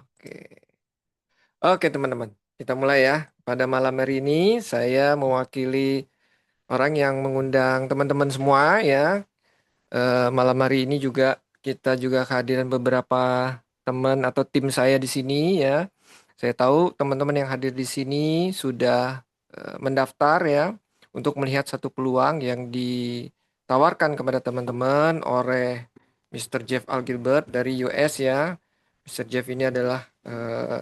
Oke. Oke, teman-teman. Kita mulai ya. Pada malam hari ini saya mewakili orang yang mengundang teman-teman semua ya. Malam hari ini juga kita juga kehadiran beberapa teman atau tim saya di sini ya. Saya tahu teman-teman yang hadir di sini sudah mendaftar ya untuk melihat satu peluang yang ditawarkan kepada teman-teman oleh Mr. Jeff Al Gilbert dari US ya. Mr. Jeff ini adalah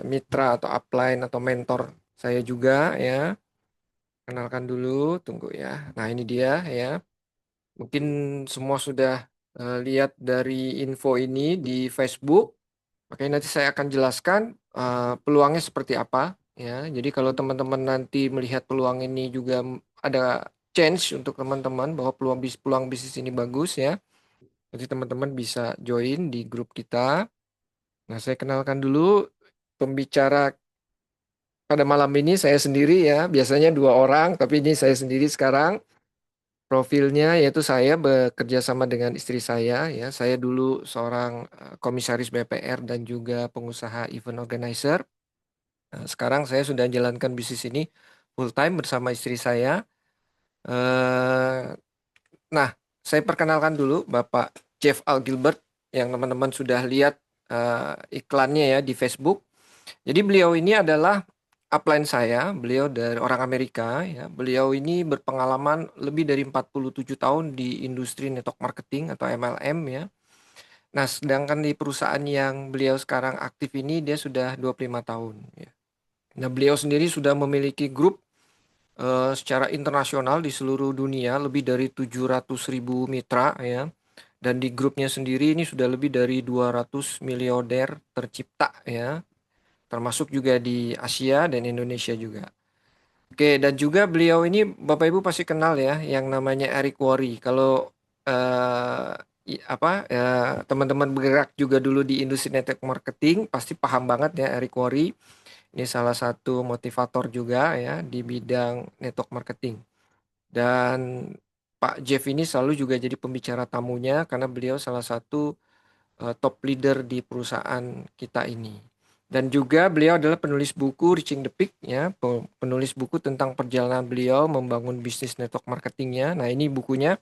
mitra atau upline atau mentor saya juga ya. Kenalkan dulu, tunggu ya. Nah, ini dia ya. Mungkin semua sudah lihat dari info ini di Facebook. Makanya nanti saya akan jelaskan peluangnya seperti apa ya. Jadi kalau teman-teman nanti melihat peluang ini juga ada chance untuk teman-teman bahwa peluang bisnis ini bagus ya. Nanti teman-teman bisa join di grup kita. Nah, saya kenalkan dulu pembicara pada malam ini saya sendiri ya. Biasanya dua orang, tapi ini saya sendiri sekarang. Profilnya yaitu saya bekerja sama dengan istri saya ya. Saya dulu seorang komisaris BPR dan juga pengusaha event organizer. Sekarang saya sudah jalankan bisnis ini full time bersama istri saya. Eh, nah, saya perkenalkan dulu Bapak Jeff Al Gilbert yang teman-teman sudah lihat iklannya ya di Facebook. Jadi beliau ini adalah upline saya, beliau dari orang Amerika ya. Beliau ini berpengalaman lebih dari 47 tahun di industri network marketing atau MLM ya. Nah, sedangkan di perusahaan yang beliau sekarang aktif ini dia sudah 25 tahun ya. Nah, beliau sendiri sudah memiliki grup secara internasional di seluruh dunia lebih dari 700.000 mitra ya. Dan di grupnya sendiri ini sudah lebih dari 200 miliarder tercipta ya, termasuk juga di Asia dan Indonesia juga. Oke, dan juga beliau ini Bapak Ibu pasti kenal ya, yang namanya Eric Worre. Kalau eh, teman-teman bergerak juga dulu di industri network marketing, pasti paham banget ya Eric Worre. Ini salah satu motivator juga ya di bidang network marketing. Dan Pak Jeff ini selalu juga jadi pembicara tamunya karena beliau salah satu top leader di perusahaan kita ini. Dan juga beliau adalah penulis buku Reaching the Peak ya, penulis buku tentang perjalanan beliau membangun bisnis network marketingnya. Nah, ini bukunya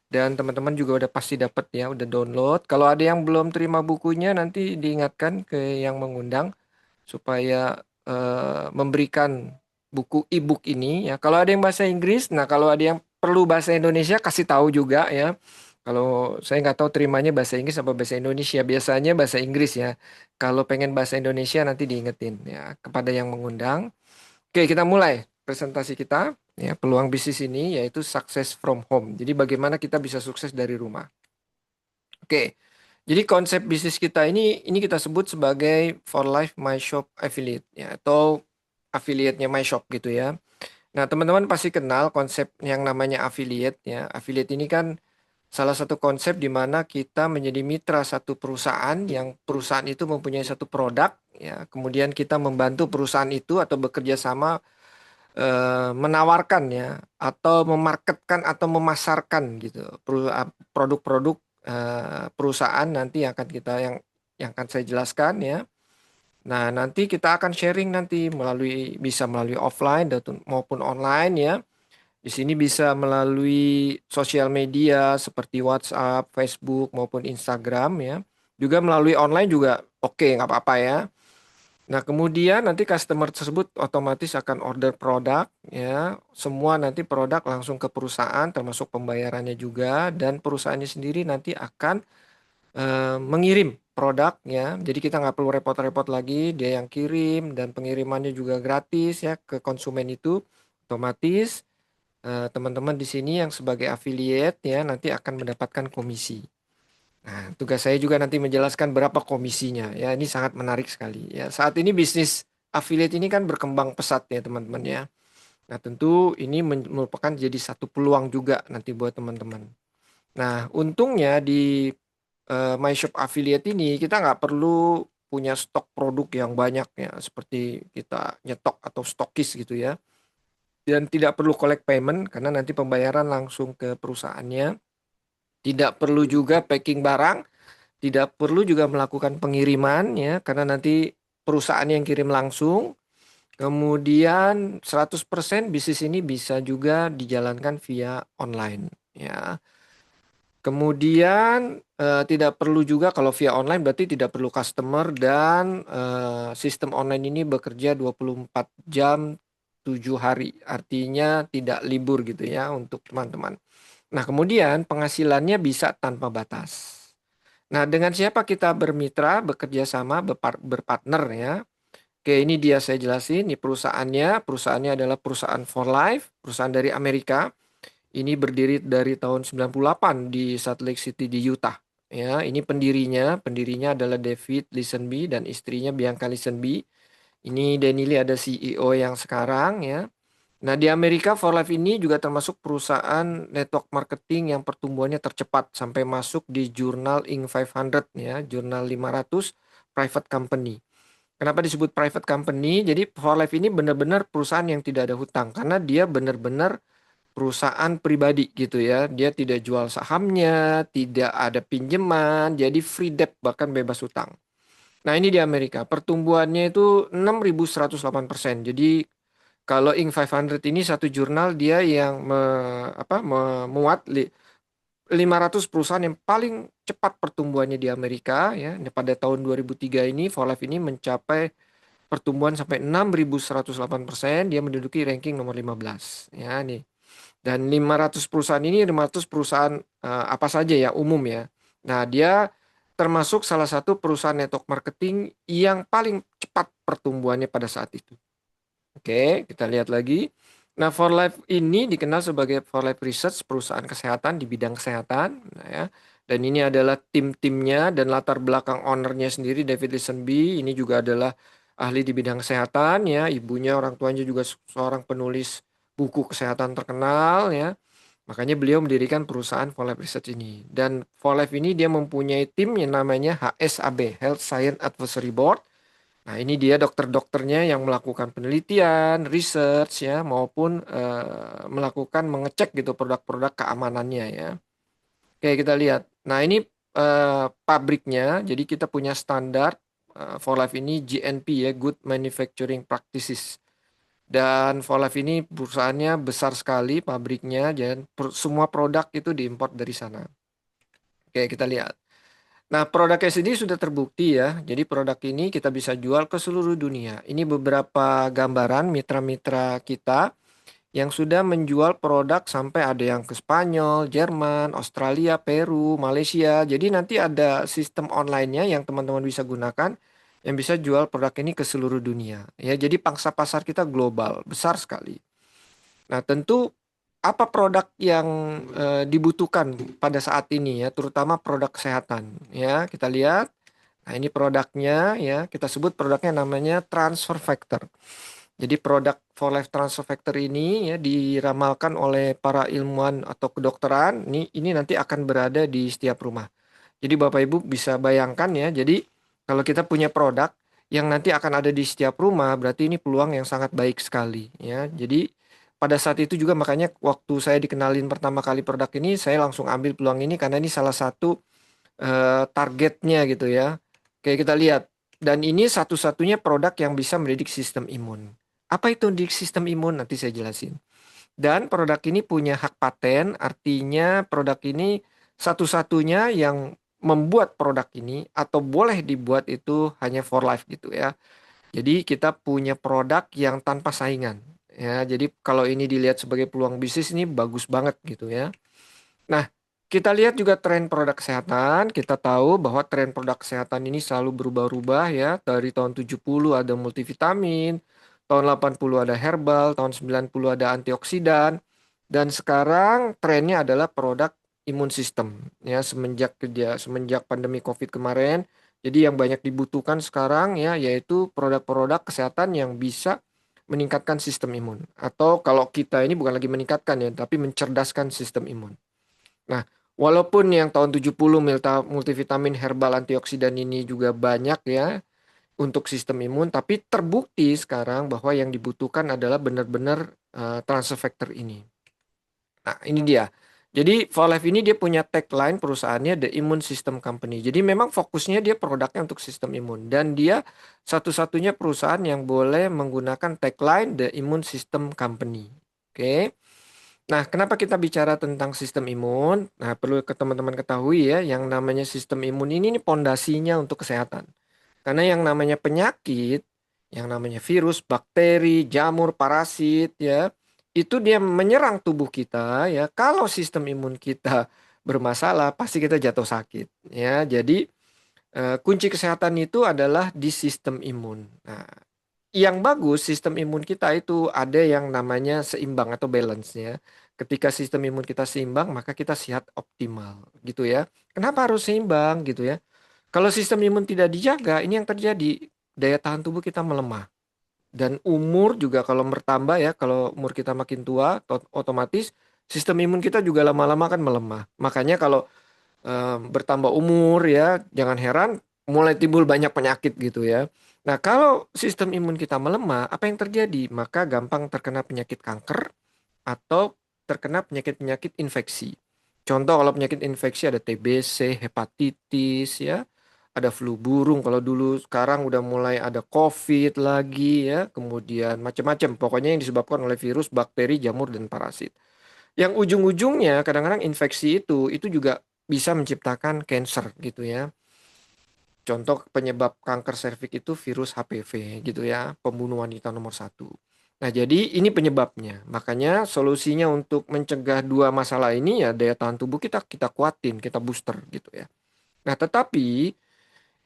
dan teman-teman juga udah pasti dapat ya, udah download. Kalau ada yang belum terima bukunya nanti diingatkan ke yang mengundang supaya memberikan buku e-book ini ya. Kalau ada yang bahasa Inggris, nah kalau ada yang perlu bahasa Indonesia kasih tahu juga ya. Kalau saya nggak tahu terimanya bahasa Inggris apa bahasa Indonesia, biasanya bahasa Inggris ya. Kalau pengen bahasa Indonesia nanti diingetin ya kepada yang mengundang. Oke, kita mulai presentasi kita ya. Peluang bisnis ini yaitu success from home. Jadi bagaimana kita bisa sukses dari rumah. Oke. Jadi konsep bisnis kita ini kita sebut sebagai For Life My Shop Affiliate ya, atau affiliate-nya My Shop gitu ya. Nah, teman-teman pasti kenal konsep yang namanya affiliate ya. Affiliate ini kan salah satu konsep di mana kita menjadi mitra satu perusahaan yang perusahaan itu mempunyai satu produk ya. Kemudian kita membantu perusahaan itu atau bekerja sama menawarkan ya atau memarketkan atau memasarkan gitu produk-produk perusahaan nanti yang akan yang akan saya jelaskan ya. Nah, nanti kita akan sharing nanti bisa melalui offline maupun online ya. Di sini bisa melalui sosial media seperti WhatsApp, Facebook maupun Instagram ya. Juga melalui online juga oke, nggak apa-apa ya. Nah, kemudian nanti customer tersebut otomatis akan order produk ya. Semua nanti produk langsung ke perusahaan termasuk pembayarannya juga dan perusahaannya sendiri nanti akan mengirim produk ya. Jadi kita nggak perlu repot-repot lagi, dia yang kirim dan pengirimannya juga gratis ya ke konsumen itu. Otomatis teman-teman di sini yang sebagai affiliate ya nanti akan mendapatkan komisi. Nah, tugas saya juga nanti menjelaskan berapa komisinya. Ya, ini sangat menarik sekali. Ya, saat ini bisnis affiliate ini kan berkembang pesat ya teman-teman ya. Nah, tentu ini merupakan jadi satu peluang juga nanti buat teman-teman. Nah, untungnya di My Shop Affiliate ini kita nggak perlu punya stok produk yang banyak ya, seperti kita nyetok atau stokis gitu ya. Dan tidak perlu collect payment karena nanti pembayaran langsung ke perusahaannya. Tidak perlu juga packing barang. Tidak perlu juga melakukan pengiriman ya karena nanti perusahaan yang kirim langsung. Kemudian 100% bisnis ini bisa juga dijalankan via online ya. Kemudian tidak perlu juga kalau via online berarti tidak perlu customer dan sistem online ini bekerja 24 jam 7 hari. Artinya tidak libur gitu ya untuk teman-teman. Nah, kemudian penghasilannya bisa tanpa batas. Nah, dengan siapa kita bermitra, bekerja sama, berpartner ya. Oke, ini dia saya jelasin. Ini perusahaannya. Perusahaannya adalah perusahaan For Life, perusahaan dari Amerika. Ini berdiri dari tahun 98 di Salt Lake City di Utah. Ya, ini pendirinya adalah David Lisenby dan istrinya Bianca Lisenby. Ini Danny Lee ada CEO yang sekarang ya. Nah, di Amerika For Life ini juga termasuk perusahaan network marketing yang pertumbuhannya tercepat sampai masuk di jurnal Inc. 500 ya, jurnal 500 private company. Kenapa disebut private company? Jadi For Life ini benar-benar perusahaan yang tidak ada hutang karena dia benar-benar perusahaan pribadi gitu ya. Dia tidak jual sahamnya, tidak ada pinjaman, jadi free debt bahkan bebas hutang. Nah, ini di Amerika pertumbuhannya itu 6.108%. Jadi kalau Inc. 500 ini satu jurnal dia yang memuat 500 perusahaan yang paling cepat pertumbuhannya di Amerika ya. Pada tahun 2003 ini For Life ini mencapai pertumbuhan sampai 6.108%, dia menduduki ranking nomor 15 ya nih. Dan 500 perusahaan ini 500 perusahaan apa saja ya umum ya. Nah, dia termasuk salah satu perusahaan network marketing yang paling cepat pertumbuhannya pada saat itu. Oke, kita lihat lagi. Nah, For Life ini dikenal sebagai For Life Research, perusahaan kesehatan di bidang kesehatan. Nah, ya. Dan ini adalah tim-timnya dan latar belakang ownernya sendiri, David Lisenby. Ini juga adalah ahli di bidang kesehatan ya. Ibunya, orang tuanya juga seorang penulis buku kesehatan terkenal ya. Makanya beliau mendirikan perusahaan For Life Research ini. Dan For Life ini dia mempunyai tim yang namanya HSAB, Health Science Advisory Board. Nah, ini dia dokter-dokternya yang melakukan penelitian, research ya, maupun melakukan mengecek gitu produk-produk keamanannya ya. Oke, kita lihat. Nah, ini pabriknya. Jadi kita punya standar For Life ini GNP ya, Good Manufacturing Practices. Dan For Life ini perusahaannya besar sekali pabriknya dan semua produk itu diimpor dari sana. Oke, kita lihat. Nah, produknya sendiri sudah terbukti ya. Jadi produk ini kita bisa jual ke seluruh dunia. Ini beberapa gambaran mitra-mitra kita yang sudah menjual produk sampai ada yang ke Spanyol, Jerman, Australia, Peru, Malaysia. Jadi nanti ada sistem online-nya yang teman-teman bisa gunakan yang bisa jual produk ini ke seluruh dunia. Ya, jadi pangsa pasar kita global, besar sekali. Nah, tentu apa produk yang dibutuhkan pada saat ini ya, terutama produk kesehatan ya. Kita lihat. Nah, ini produknya ya, kita sebut produknya namanya transfer factor. Jadi produk For Life transfer factor ini ya diramalkan oleh para ilmuwan atau kedokteran. Ini nanti akan berada di setiap rumah. Jadi Bapak Ibu bisa bayangkan ya. Jadi kalau kita punya produk yang nanti akan ada di setiap rumah, berarti ini peluang yang sangat baik sekali ya. Jadi pada saat itu juga makanya waktu saya dikenalin pertama kali produk ini, saya langsung ambil peluang ini karena ini salah satu targetnya gitu ya. Oke, kita lihat. Dan ini satu-satunya produk yang bisa mendidik sistem imun. Apa itu mendidik sistem imun? Nanti saya jelasin. Dan produk ini punya hak paten, artinya produk ini satu-satunya yang membuat produk ini atau boleh dibuat itu hanya For Life gitu ya. Jadi kita punya produk yang tanpa saingan. Ya, jadi kalau ini dilihat sebagai peluang bisnis ini bagus banget gitu ya. Nah, kita lihat juga tren produk kesehatan. Kita tahu bahwa tren produk kesehatan ini selalu berubah-ubah ya. Dari tahun 70 ada multivitamin, tahun 80 ada herbal, tahun 90 ada antioksidan. Dan sekarang trennya adalah produk imun sistem ya semenjak pandemi Covid kemarin. Jadi yang banyak dibutuhkan sekarang ya yaitu produk-produk kesehatan yang bisa meningkatkan sistem imun. Atau kalau kita ini bukan lagi meningkatkan ya, tapi mencerdaskan sistem imun. Nah, walaupun yang tahun 70 multivitamin herbal antioksidan ini juga banyak ya untuk sistem imun, tapi terbukti sekarang bahwa yang dibutuhkan adalah benar-benar transfer factor ini. Nah, ini dia. Jadi For Life ini dia punya tagline perusahaannya The Immune System Company. Jadi memang fokusnya dia produknya untuk sistem imun dan dia satu-satunya perusahaan yang boleh menggunakan tagline The Immune System Company. Oke. Nah, kenapa kita bicara tentang sistem imun? Nah, perlu ke teman-teman ketahui ya, yang namanya sistem imun ini pondasinya untuk kesehatan. Karena yang namanya penyakit, yang namanya virus, bakteri, jamur, parasit ya, itu dia menyerang tubuh kita ya. Kalau sistem imun kita bermasalah, pasti kita jatuh sakit ya. Jadi kunci kesehatan itu adalah di sistem imun. Nah, yang bagus sistem imun kita itu ada yang namanya seimbang atau balance ya. Ketika sistem imun kita seimbang, maka kita sehat optimal gitu ya. Kenapa harus seimbang gitu ya? Kalau sistem imun tidak dijaga, ini yang terjadi. Daya tahan tubuh kita melemah. Dan umur juga kalau bertambah ya, kalau umur kita makin tua, otomatis sistem imun kita juga lama-lama kan melemah. Makanya kalau bertambah umur ya, jangan heran mulai timbul banyak penyakit gitu ya. Nah, kalau sistem imun kita melemah, apa yang terjadi? Maka gampang terkena penyakit kanker atau terkena penyakit-penyakit infeksi. Contoh kalau penyakit infeksi ada TBC, hepatitis ya, ada flu burung kalau dulu, sekarang udah mulai ada COVID lagi ya, kemudian macam-macam. Pokoknya yang disebabkan oleh virus, bakteri, jamur dan parasit. Yang ujung-ujungnya kadang-kadang infeksi itu juga bisa menciptakan cancer gitu ya. Contoh penyebab kanker serviks itu virus HPV gitu ya, pembunuh wanita nomor satu. Nah, jadi ini penyebabnya. Makanya solusinya untuk mencegah dua masalah ini ya daya tahan tubuh kita kuatin, kita booster gitu ya. Nah, tetapi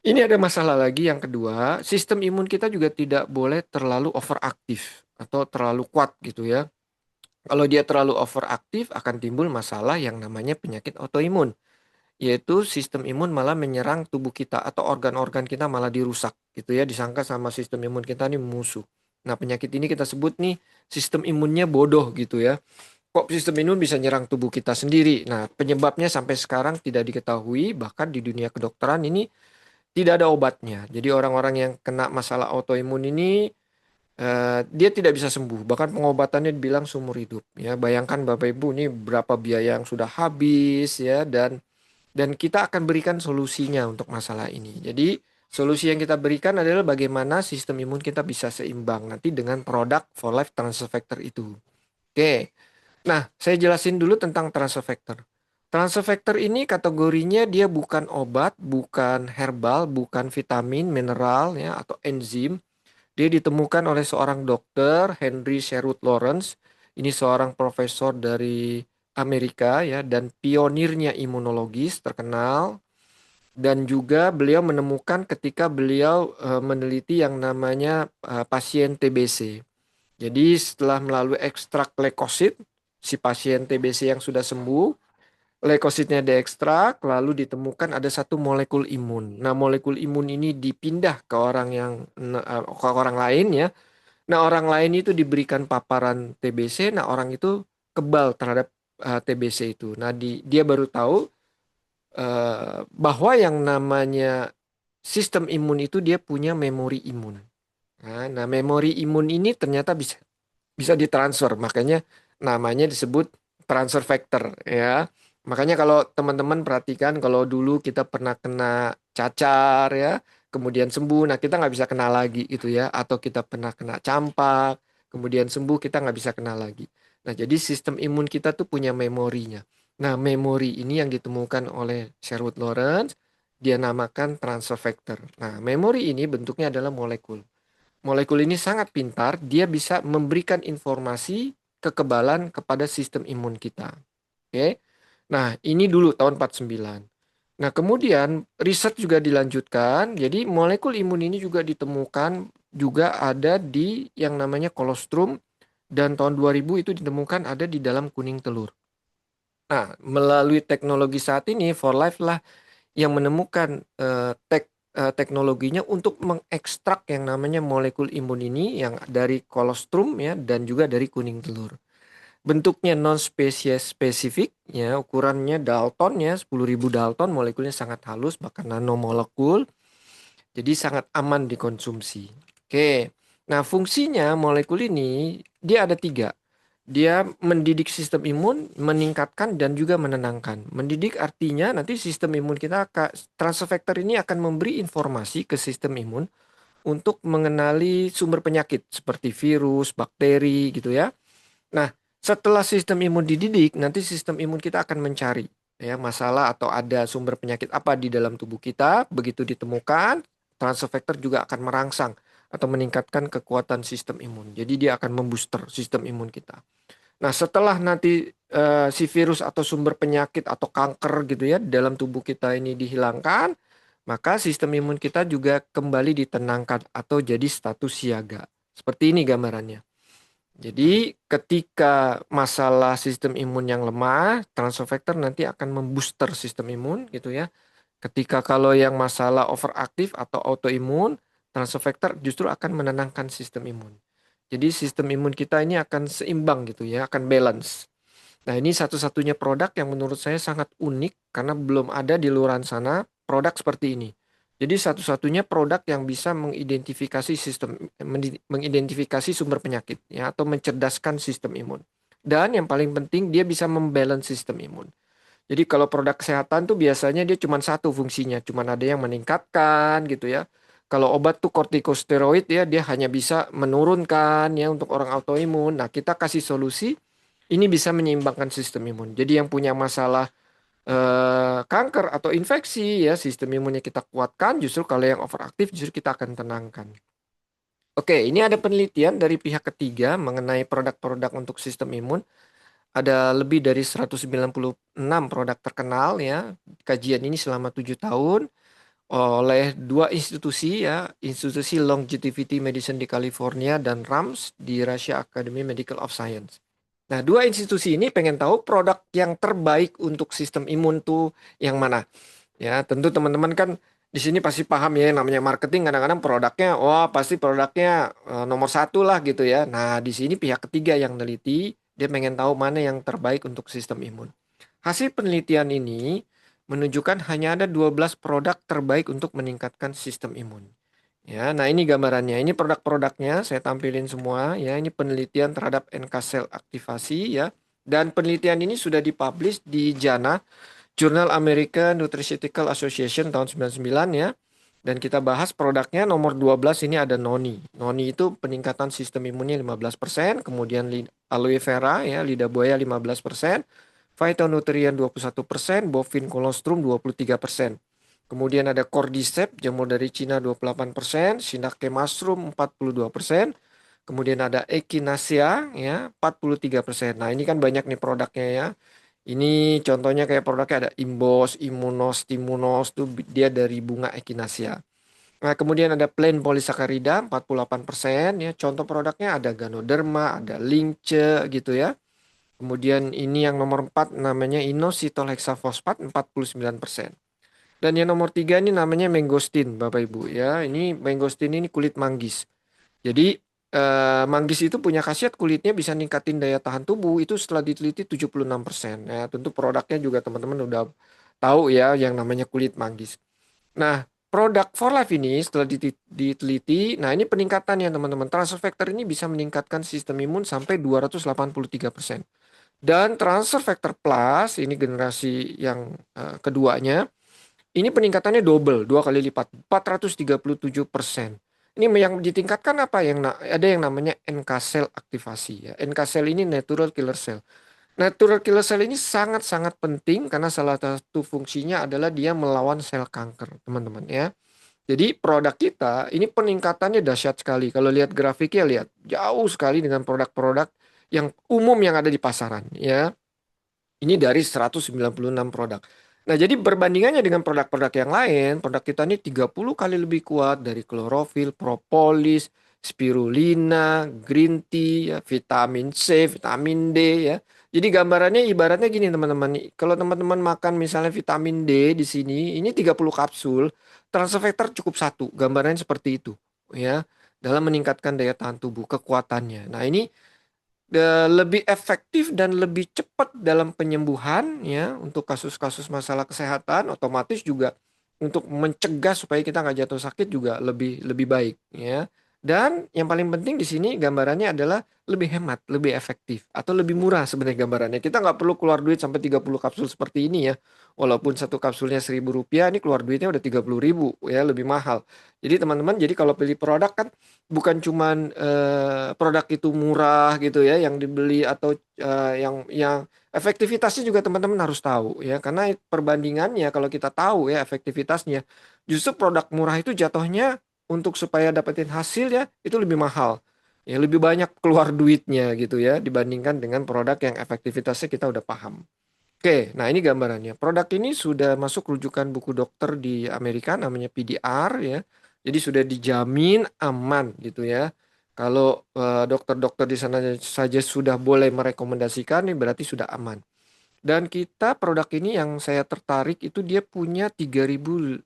ini ada masalah lagi yang kedua, sistem imun kita juga tidak boleh terlalu overaktif atau terlalu kuat gitu ya. Kalau dia terlalu overaktif akan timbul masalah yang namanya penyakit autoimun, yaitu sistem imun malah menyerang tubuh kita atau organ-organ kita malah dirusak gitu ya, disangka sama sistem imun kita nih musuh. Nah, penyakit ini kita sebut nih sistem imunnya bodoh gitu ya. Kok sistem imun bisa nyerang tubuh kita sendiri? Nah, penyebabnya sampai sekarang tidak diketahui, bahkan di dunia kedokteran ini tidak ada obatnya. Jadi orang-orang yang kena masalah autoimun ini dia tidak bisa sembuh. Bahkan pengobatannya dibilang seumur hidup. Ya, bayangkan Bapak Ibu ini berapa biaya yang sudah habis ya, dan kita akan berikan solusinya untuk masalah ini. Jadi solusi yang kita berikan adalah bagaimana sistem imun kita bisa seimbang nanti dengan produk For Life Transfer Factor itu. Oke. Nah, saya jelasin dulu tentang transfer factor. Transfer factor ini kategorinya dia bukan obat, bukan herbal, bukan vitamin, mineral ya atau enzim. Dia ditemukan oleh seorang dokter, Henry Sherwood Lawrence. Ini seorang profesor dari Amerika ya dan pionirnya imunologis terkenal, dan juga beliau menemukan ketika beliau meneliti yang namanya pasien TBC. Jadi setelah melalui ekstrak leukosit, si pasien TBC yang sudah sembuh, leukositnya diekstrak, lalu ditemukan ada satu molekul imun. Nah, molekul imun ini dipindah ke orang lain ya. Nah, orang lain itu diberikan paparan TBC, nah orang itu kebal terhadap TBC itu. Nah, dia baru tahu bahwa yang namanya sistem imun itu dia punya memori imun. Nah, memori imun ini ternyata bisa ditransfer, makanya namanya disebut transfer factor ya. Makanya kalau teman-teman perhatikan, kalau dulu kita pernah kena cacar ya, kemudian sembuh, nah kita nggak bisa kena lagi gitu ya, atau kita pernah kena campak, kemudian sembuh, kita nggak bisa kena lagi. Nah, jadi sistem imun kita tuh punya memorinya. Nah, memori ini yang ditemukan oleh Sherwood Lawrence, dia namakan transfer factor. Nah, memori ini bentuknya adalah molekul. Molekul ini sangat pintar, dia bisa memberikan informasi kekebalan kepada sistem imun kita. Oke. Nah, ini dulu tahun 49. Nah, kemudian riset juga dilanjutkan. Jadi molekul imun ini juga ditemukan juga ada di yang namanya kolostrum, dan tahun 2000 itu ditemukan ada di dalam kuning telur. Nah, melalui teknologi saat ini For Life lah yang menemukan teknologinya untuk mengekstrak yang namanya molekul imun ini yang dari kolostrum ya dan juga dari kuning telur. Bentuknya non spesies spesifik ya, ukurannya Dalton ya 10.000 Dalton, molekulnya sangat halus bahkan nanomolekul. Jadi sangat aman dikonsumsi. Oke. Nah, fungsinya molekul ini dia ada tiga. Dia mendidik sistem imun, meningkatkan dan juga menenangkan. Mendidik artinya nanti sistem imun kita, transfer factor ini akan memberi informasi ke sistem imun untuk mengenali sumber penyakit seperti virus, bakteri gitu ya. Nah, setelah sistem imun dididik, nanti sistem imun kita akan mencari ya masalah atau ada sumber penyakit apa di dalam tubuh kita. Begitu ditemukan, transfer factor juga akan merangsang atau meningkatkan kekuatan sistem imun. Jadi dia akan membooster sistem imun kita. Nah, setelah nanti si virus atau sumber penyakit atau kanker gitu ya dalam tubuh kita ini dihilangkan, maka sistem imun kita juga kembali ditenangkan atau jadi status siaga. Seperti ini gambarannya. Jadi ketika masalah sistem imun yang lemah, transfer factor nanti akan membooster sistem imun gitu ya. Ketika kalau yang masalah overaktif atau autoimun, transfer factor justru akan menenangkan sistem imun. Jadi sistem imun kita ini akan seimbang gitu ya, akan balance. Nah, ini satu-satunya produk yang menurut saya sangat unik karena belum ada di luaran sana produk seperti ini. Jadi satu-satunya produk yang bisa mengidentifikasi mengidentifikasi sumber penyakit ya atau mencerdaskan sistem imun. Dan yang paling penting dia bisa membalance sistem imun. Jadi kalau produk kesehatan tuh biasanya dia cuma satu fungsinya, cuma ada yang meningkatkan gitu ya. Kalau obat tuh kortikosteroid ya dia hanya bisa menurunkan ya untuk orang autoimun. Nah, kita kasih solusi ini bisa menyeimbangkan sistem imun. Jadi yang punya masalah kanker atau infeksi ya sistem imunnya kita kuatkan, justru kalau yang overaktif justru kita akan tenangkan. Oke, ini ada penelitian dari pihak ketiga mengenai produk-produk untuk sistem imun. Ada lebih dari 196 produk terkenal ya. Kajian ini selama 7 tahun oleh dua institusi ya, institusi Longevity Medicine di California dan RAMS di Russia Academy Medical of Science. Nah, dua institusi ini pengen tahu produk yang terbaik untuk sistem imun tuh yang mana. Ya, tentu teman-teman kan di sini pasti paham ya yang namanya marketing kadang-kadang produknya, wah pasti produknya nomor satu lah gitu ya. Nah, di sini pihak ketiga yang neliti, dia pengen tahu mana yang terbaik untuk sistem imun. Hasil penelitian ini menunjukkan hanya ada 12 produk terbaik untuk meningkatkan sistem imun. Ya, nah ini gambarannya. Ini produk-produknya saya tampilin semua ya. Ini penelitian terhadap NK sel aktivasi ya. Dan penelitian ini sudah dipublish di JANA, Journal American Nutraceutical Association tahun 99 ya. Dan kita bahas produknya nomor 12 ini ada noni. Noni itu peningkatan sistem imunnya 15%, kemudian aloe vera ya, lidah buaya 15%, phytonutrien 21%, bovine colostrum 23%. Kemudian ada cordyceps, jamur dari Cina 28%, Shiitake mushroom 42%, kemudian ada echinacea ya 43%. Nah, ini kan banyak nih produknya ya. Ini contohnya kayak produknya ada Imbos, Immunos, Timunos tuh dia dari bunga echinacea. Nah, kemudian ada plain polysaccharida 48% ya. Contoh produknya ada Ganoderma, ada Lincke gitu ya. Kemudian ini yang nomor 4 namanya inositol heksafosfat 49%. Dan yang nomor 3 ini namanya mangosteen, Bapak Ibu ya. Ini mangosteen ini kulit manggis. Jadi manggis itu punya khasiat kulitnya bisa ningkatin daya tahan tubuh itu setelah diteliti 76%. Ya, tentu produknya juga teman-teman udah tahu ya yang namanya kulit manggis. Nah, produk For Life ini setelah diteliti, nah ini peningkatan ya teman-teman. Transfer factor ini bisa meningkatkan sistem imun sampai 283%. Dan transfer factor plus, ini generasi yang keduanya, ini peningkatannya double, dua kali lipat, 437%. Ini yang ditingkatkan apa? Ada yang namanya NK cell aktivasi ya. NK cell ini natural killer cell. Natural killer cell ini sangat-sangat penting karena salah satu fungsinya adalah dia melawan sel kanker, teman-teman ya. Jadi produk kita ini peningkatannya dahsyat sekali. Kalau lihat grafiknya lihat jauh sekali dengan produk-produk yang umum yang ada di pasaran ya. Ini dari 196 produk. Nah, jadi perbandingannya dengan produk-produk yang lain, produk kita ini 30 kali lebih kuat dari klorofil, propolis, spirulina, green tea, ya, vitamin C, vitamin D ya. Jadi gambarannya ibaratnya gini teman-teman. Kalau teman-teman makan misalnya vitamin D di sini, ini 30 kapsul, transfer factor cukup satu. Gambarannya seperti itu ya. Dalam meningkatkan daya tahan tubuh, kekuatannya. Nah, ini lebih efektif dan lebih cepat dalam penyembuhan ya untuk kasus-kasus masalah kesehatan, otomatis juga untuk mencegah supaya kita nggak jatuh sakit juga lebih lebih baik ya. Dan yang paling penting di sini gambarannya adalah lebih hemat, lebih efektif, atau lebih murah sebenarnya gambarannya. Kita nggak perlu keluar duit sampai 30 kapsul seperti ini ya. Walaupun satu kapsulnya Rp1.000, ini keluar duitnya udah 30.000 ya, lebih mahal. Jadi teman-teman, jadi kalau pilih produk kan bukan cuman produk itu murah gitu ya yang dibeli, atau yang efektivitasnya juga teman-teman harus tahu ya. Karena perbandingannya kalau kita tahu ya efektivitasnya, justru produk murah itu jatuhnya untuk supaya dapetin hasil ya itu lebih mahal. Ya lebih banyak keluar duitnya gitu ya dibandingkan dengan produk yang efektivitasnya kita udah paham. Oke, nah ini gambarannya. Produk ini sudah masuk rujukan buku dokter di Amerika namanya PDR ya. Jadi sudah dijamin aman gitu ya. Kalau dokter-dokter di sana saja sudah boleh merekomendasikan, ini berarti sudah aman. Dan kita produk ini yang saya tertarik itu dia punya 3.500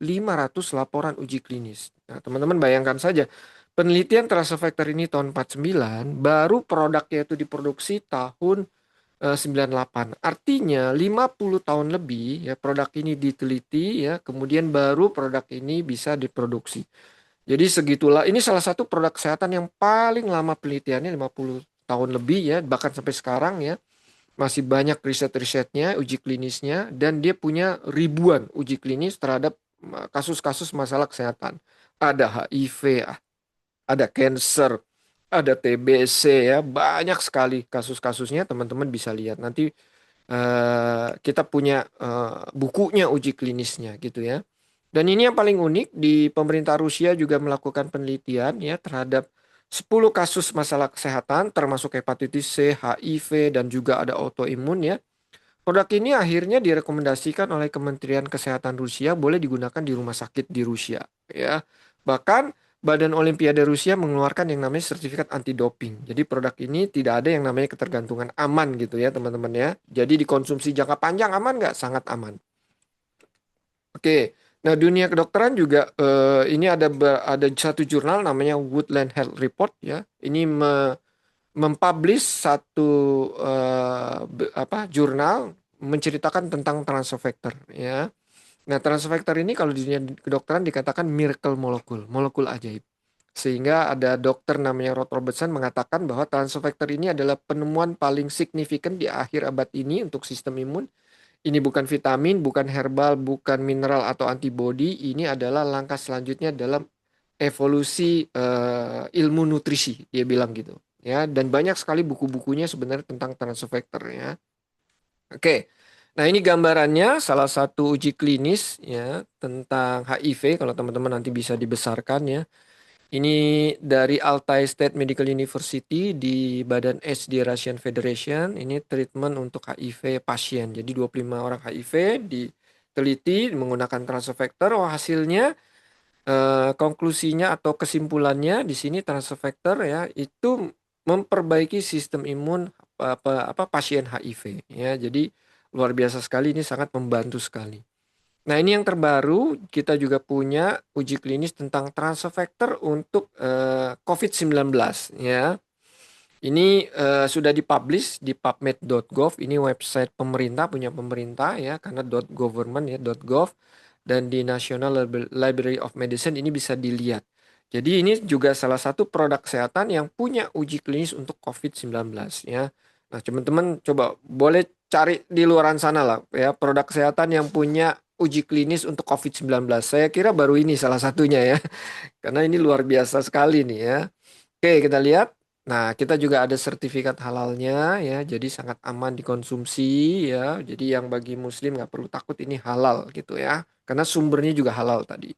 laporan uji klinis. Nah, teman-teman bayangkan saja, penelitian transfer factor ini tahun 49, baru produknya itu diproduksi tahun 98. Artinya 50 tahun lebih ya produk ini diteliti ya, kemudian baru produk ini bisa diproduksi. Jadi segitulah, ini salah satu produk kesehatan yang paling lama penelitiannya 50 tahun lebih ya, bahkan sampai sekarang ya. Masih banyak riset-risetnya, uji klinisnya, dan dia punya ribuan uji klinis terhadap kasus-kasus masalah kesehatan. Ada HIV, ada cancer, ada TBC ya, banyak sekali kasus-kasusnya, teman-teman bisa lihat. Nanti kita punya bukunya uji klinisnya gitu ya. Dan ini yang paling unik, di pemerintah Rusia juga melakukan penelitian ya terhadap 10 kasus masalah kesehatan termasuk hepatitis C, HIV, dan juga ada autoimun ya. Produk ini akhirnya direkomendasikan oleh Kementerian Kesehatan Rusia boleh digunakan di rumah sakit di Rusia ya. Bahkan Badan Olimpiade Rusia mengeluarkan yang namanya sertifikat anti doping. Jadi produk ini tidak ada yang namanya ketergantungan, aman gitu ya teman-teman ya. Jadi dikonsumsi jangka panjang aman nggak? Sangat aman. Oke. Nah, dunia kedokteran juga ini ada satu jurnal namanya Woodland Health Report ya. Ini mempublish satu jurnal menceritakan tentang transfer factor ya. Nah, transfer factor ini kalau di dunia kedokteran dikatakan miracle molekul, molekul ajaib. Sehingga ada dokter namanya Rod Robertson mengatakan bahwa transfer factor ini adalah penemuan paling signifikan di akhir abad ini untuk sistem imun. Ini bukan vitamin, bukan herbal, bukan mineral atau antibodi. Ini adalah langkah selanjutnya dalam evolusi ilmu nutrisi, dia bilang gitu. Ya, dan banyak sekali buku-bukunya sebenarnya tentang transfer factor ya. Oke. Nah, ini gambarannya salah satu uji klinis ya tentang HIV kalau teman-teman nanti bisa dibesarkan ya. Ini dari Altai State Medical University di Badan AIDS di Russian Federation. Ini treatment untuk HIV pasien. Jadi 25 orang HIV diteliti menggunakan transfer factor. Oh, hasilnya konklusinya atau kesimpulannya di sini transfer factor ya itu memperbaiki sistem imun pasien HIV ya. Jadi luar biasa sekali, ini sangat membantu sekali. Nah, ini yang terbaru, kita juga punya uji klinis tentang transfer factor untuk COVID-19 ya. Ini sudah dipublish di pubmed.gov, ini website pemerintah, punya pemerintah ya, karena .government ya, .gov, dan di National Library of Medicine ini bisa dilihat. Jadi ini juga salah satu produk kesehatan yang punya uji klinis untuk COVID-19 ya. Nah, teman-teman coba boleh cari di luaran sana lah ya, produk kesehatan yang punya uji klinis untuk COVID-19. Saya kira baru ini salah satunya ya. Karena ini luar biasa sekali nih ya. Oke, kita lihat. Nah, kita juga ada sertifikat halalnya ya, jadi sangat aman dikonsumsi ya. Jadi yang bagi muslim nggak perlu takut, ini halal gitu ya. Karena sumbernya juga halal tadi.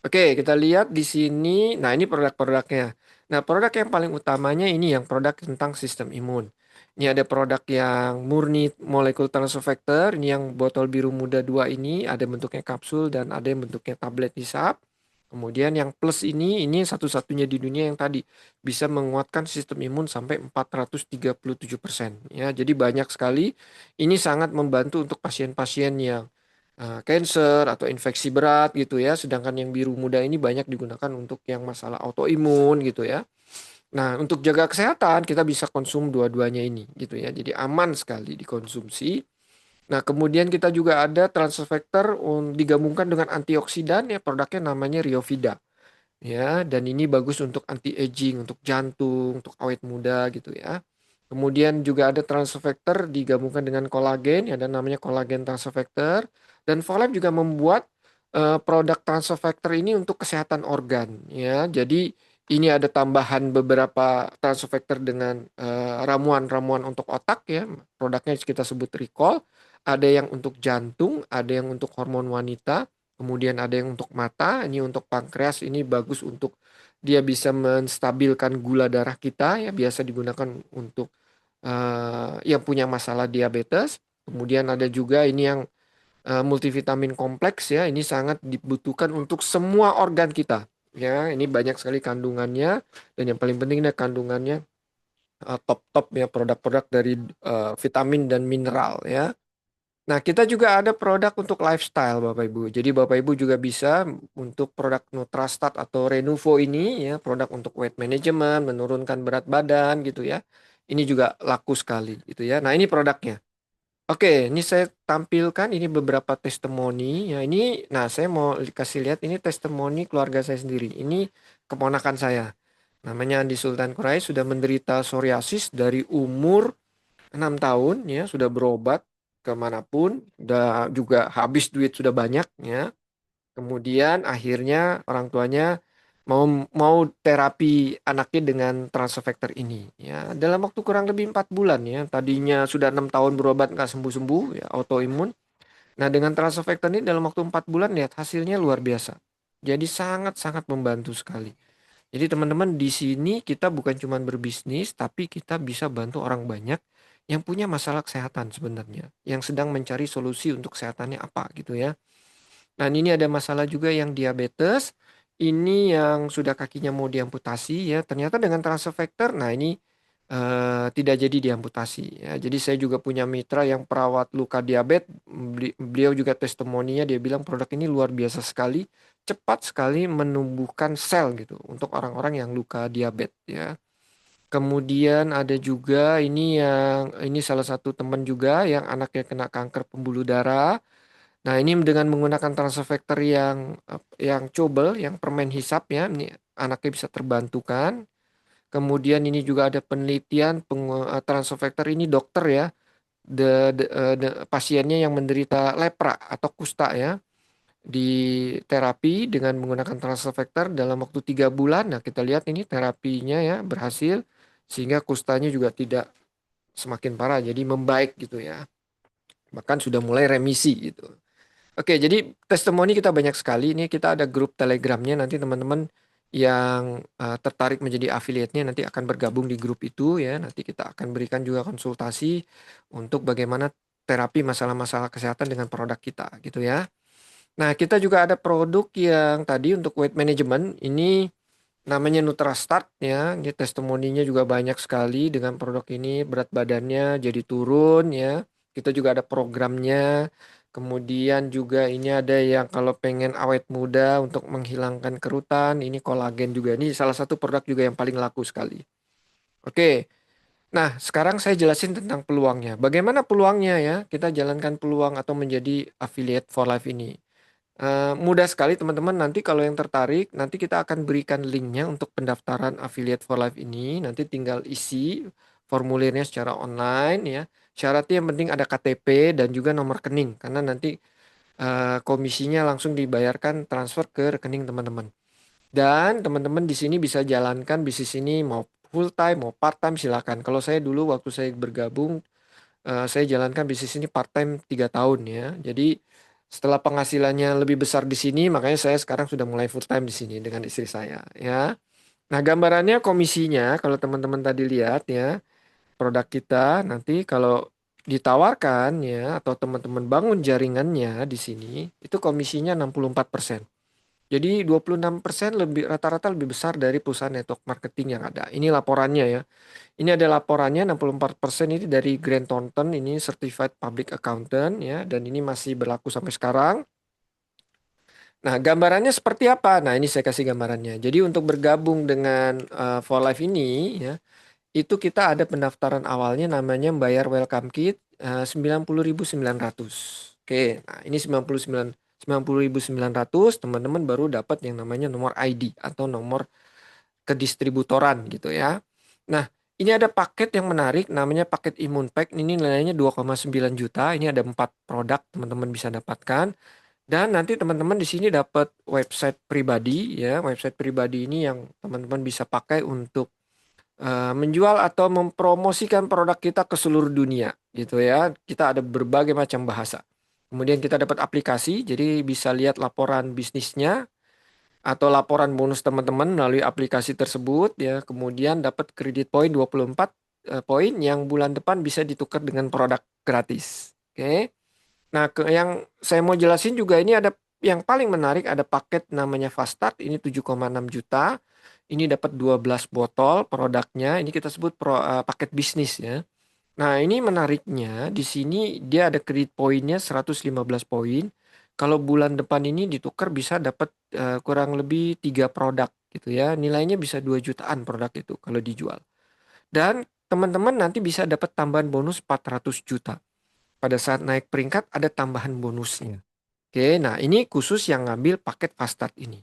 Oke, kita lihat di sini. Nah, ini produk-produknya. Nah, produk yang paling utamanya ini yang produk tentang sistem imun. Ini ada produk yang murni molekul transfer factor. Ini yang botol biru muda 2 ini ada bentuknya kapsul dan ada yang bentuknya tablet hisap. Kemudian yang plus ini satu-satunya di dunia yang tadi bisa menguatkan sistem imun sampai 437%. Ya, jadi banyak sekali. Ini sangat membantu untuk pasien-pasien yang cancer atau infeksi berat gitu ya. Sedangkan yang biru muda ini banyak digunakan untuk yang masalah autoimun gitu ya. Nah, untuk jaga kesehatan kita bisa konsum dua-duanya ini gitu ya. Jadi aman sekali dikonsumsi. Nah, kemudian kita juga ada transfer factor digabungkan dengan antioksidan ya, produknya namanya Riovida. ya, dan ini bagus untuk anti aging, untuk jantung, untuk awet muda gitu ya. Kemudian juga ada transfer factor digabungkan dengan kolagen, ya, ada namanya kolagen transfer factor. Dan Folab juga membuat produk transfer factor ini untuk kesehatan organ, ya. Jadi ini ada tambahan beberapa transfer factor dengan ramuan-ramuan untuk otak, ya. Produknya kita sebut Recall. Ada yang untuk jantung, ada yang untuk hormon wanita. Kemudian ada yang untuk mata, ini untuk pankreas, ini bagus untuk dia bisa menstabilkan gula darah kita, ya, biasa digunakan untuk yang punya masalah diabetes. Kemudian ada juga ini yang multivitamin kompleks, ya, ini sangat dibutuhkan untuk semua organ kita. Ya, ini banyak sekali kandungannya, dan yang paling penting adalah kandungannya top-top, ya, produk-produk dari vitamin dan mineral, ya. Nah, kita juga ada produk untuk lifestyle, Bapak Ibu. Jadi Bapak Ibu juga bisa untuk produk Nutrastat atau Renuvo ini, ya, produk untuk weight management, menurunkan berat badan gitu ya. Ini juga laku sekali gitu ya. Nah, ini produknya. Oke, ini saya tampilkan ini beberapa testimoni ya. Ini, nah, saya mau kasih lihat ini testimoni keluarga saya sendiri. Ini keponakan saya. Namanya Andi Sultan Kurai, sudah menderita psoriasis dari umur 6 tahun, ya, sudah berobat kemanapun, udah juga habis duit sudah banyak, ya. Kemudian akhirnya orang tuanya mau mau terapi anaknya dengan transfer factor ini, ya. Dalam waktu kurang lebih 4 bulan, ya. Tadinya sudah 6 tahun berobat nggak sembuh-sembuh, ya, autoimun. Nah, dengan transfer factor ini dalam waktu 4 bulan lihat hasilnya luar biasa. Jadi sangat-sangat membantu sekali. Jadi teman-teman, di sini kita bukan cuma berbisnis, tapi kita bisa bantu orang banyak yang punya masalah kesehatan sebenarnya, yang sedang mencari solusi untuk kesehatannya apa gitu ya. Nah, ini ada masalah juga yang diabetes, ini yang sudah kakinya mau diamputasi, ya. Ternyata dengan transfer factor, nah ini tidak jadi diamputasi, ya. Jadi saya juga punya mitra yang perawat luka diabetes, beliau juga testimoninya, dia bilang produk ini luar biasa sekali, cepat sekali menumbuhkan sel gitu untuk orang-orang yang luka diabetes, ya. Kemudian ada juga ini salah satu teman juga yang anaknya kena kanker pembuluh darah. Nah, ini dengan menggunakan transfer factor yang cobel, yang permen hisap, ya, ini anaknya bisa terbantukan. Kemudian ini juga ada penelitian transfer factor ini dokter, ya, pasiennya yang menderita lepra atau kusta, ya, di terapi dengan menggunakan transfer factor dalam waktu 3 bulan. Nah, kita lihat ini terapinya, ya, berhasil sehingga kustanya juga tidak semakin parah, jadi membaik gitu ya. Bahkan sudah mulai remisi gitu. Oke, jadi testimoni kita banyak sekali. Ini kita ada grup Telegramnya. Nanti teman-teman yang tertarik menjadi affiliate-nya nanti akan bergabung di grup itu, ya. Nanti kita akan berikan juga konsultasi untuk bagaimana terapi masalah-masalah kesehatan dengan produk kita gitu ya. Nah, kita juga ada produk yang tadi untuk weight management. Ini namanya Nutrastart, ya. Ini testimoninya juga banyak sekali dengan produk ini, berat badannya jadi turun, ya. Kita juga ada programnya. Kemudian juga ini ada yang kalau pengen awet muda untuk menghilangkan kerutan, ini kolagen juga. Ini salah satu produk juga yang paling laku sekali. Oke. Nah, sekarang saya jelasin tentang peluangnya. Bagaimana peluangnya, ya? Kita jalankan peluang atau menjadi affiliate for life ini. Mudah sekali teman-teman, nanti kalau yang tertarik nanti kita akan berikan linknya untuk pendaftaran affiliate for life ini. Nanti tinggal isi formulirnya secara online, ya. Syaratnya yang penting ada KTP dan juga nomor rekening, karena nanti komisinya langsung dibayarkan transfer ke rekening teman-teman. Dan teman-teman di sini bisa jalankan bisnis ini mau full time mau part time, silakan. Kalau saya dulu waktu saya bergabung, saya jalankan bisnis ini part time 3 tahun, ya. Jadi setelah penghasilannya lebih besar di sini, makanya saya sekarang sudah mulai full time di sini dengan istri saya, ya. Nah, gambarannya komisinya kalau teman-teman tadi lihat, ya, produk kita nanti kalau ditawarkan, ya, atau teman-teman bangun jaringannya di sini, itu komisinya 64%. Jadi 26% lebih rata-rata lebih besar dari perusahaan network marketing yang ada. Ini laporannya, ya. Ini ada laporannya 64% ini dari Grant Thornton, ini Certified Public Accountant, ya, dan ini masih berlaku sampai sekarang. Nah, gambarannya seperti apa? Nah, ini saya kasih gambarannya. Jadi untuk bergabung dengan For Life ini, ya, itu kita ada pendaftaran awalnya namanya bayar welcome kit 90.900. Oke, nah ini 99 90.900 teman-teman baru dapat yang namanya nomor ID atau nomor kedistributoran gitu ya. Nah, ini ada paket yang menarik namanya paket Imun Pack. Ini nilainya 2,9 juta. Ini ada 4 produk teman-teman bisa dapatkan. Dan nanti teman-teman di sini dapat website pribadi ya. Website pribadi ini yang teman-teman bisa pakai untuk menjual atau mempromosikan produk kita ke seluruh dunia gitu ya. Kita ada berbagai macam bahasa. Kemudian kita dapat aplikasi, jadi bisa lihat laporan bisnisnya atau laporan bonus teman-teman melalui aplikasi tersebut ya. Kemudian dapat kredit poin 24 poin yang bulan depan bisa ditukar dengan produk gratis. Oke. Nah, yang saya mau jelasin juga ini ada yang paling menarik, ada paket namanya Fast Start, ini 7,6 juta. Ini dapat 12 botol produknya. Ini kita sebut paket bisnis ya. Nah, ini menariknya di sini dia ada kredit poinnya 115 poin. Kalau bulan depan ini ditukar bisa dapat kurang lebih 3 produk gitu ya. Nilainya bisa 2 jutaan produk itu kalau dijual. Dan teman-teman nanti bisa dapat tambahan bonus 400 juta. Pada saat naik peringkat ada tambahan bonusnya. Oke, nah ini khusus yang ngambil paket Fast Start ini.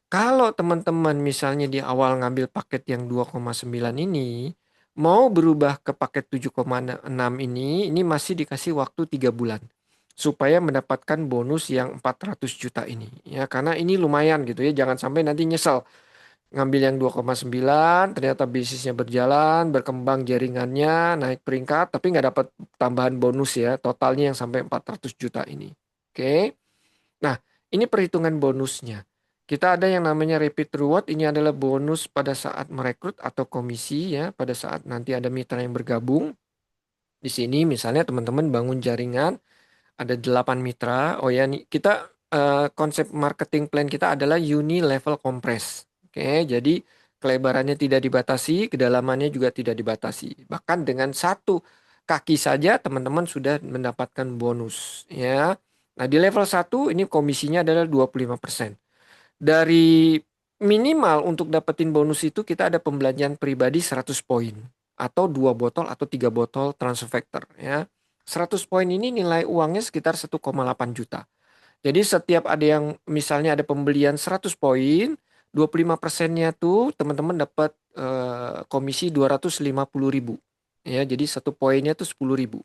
Kalau teman-teman misalnya di awal ngambil paket yang 2,9 ini, mau berubah ke paket 7,6 ini masih dikasih waktu 3 bulan. Supaya mendapatkan bonus yang 400 juta ini. Ya, karena ini lumayan gitu ya, jangan sampai nanti nyesel. Ngambil yang 2,9, ternyata bisnisnya berjalan, berkembang jaringannya, naik peringkat, tapi nggak dapat tambahan bonus ya, totalnya yang sampai 400 juta ini. Oke. Nah, ini perhitungan bonusnya. Kita ada yang namanya repeat reward. Ini adalah bonus pada saat merekrut atau komisi ya. Pada saat nanti ada mitra yang bergabung. Di sini misalnya teman-teman bangun jaringan. Ada 8 mitra. Oh ya, nih kita konsep marketing plan kita adalah uni level compress. Oke, jadi kelebarannya tidak dibatasi, kedalamannya juga tidak dibatasi. Bahkan dengan satu kaki saja teman-teman sudah mendapatkan bonus ya. Nah, di level 1 ini komisinya adalah 25%. Dari minimal untuk dapetin bonus itu kita ada pembelanjaan pribadi 100 poin atau 2 botol atau 3 botol transfer factor ya. 100 poin ini nilai uangnya sekitar 1,8 juta. Jadi setiap ada yang misalnya ada pembelian 100 poin, 25%-nya tuh teman-teman dapat komisi 250.000. Ya, jadi satu poinnya tuh 10.000.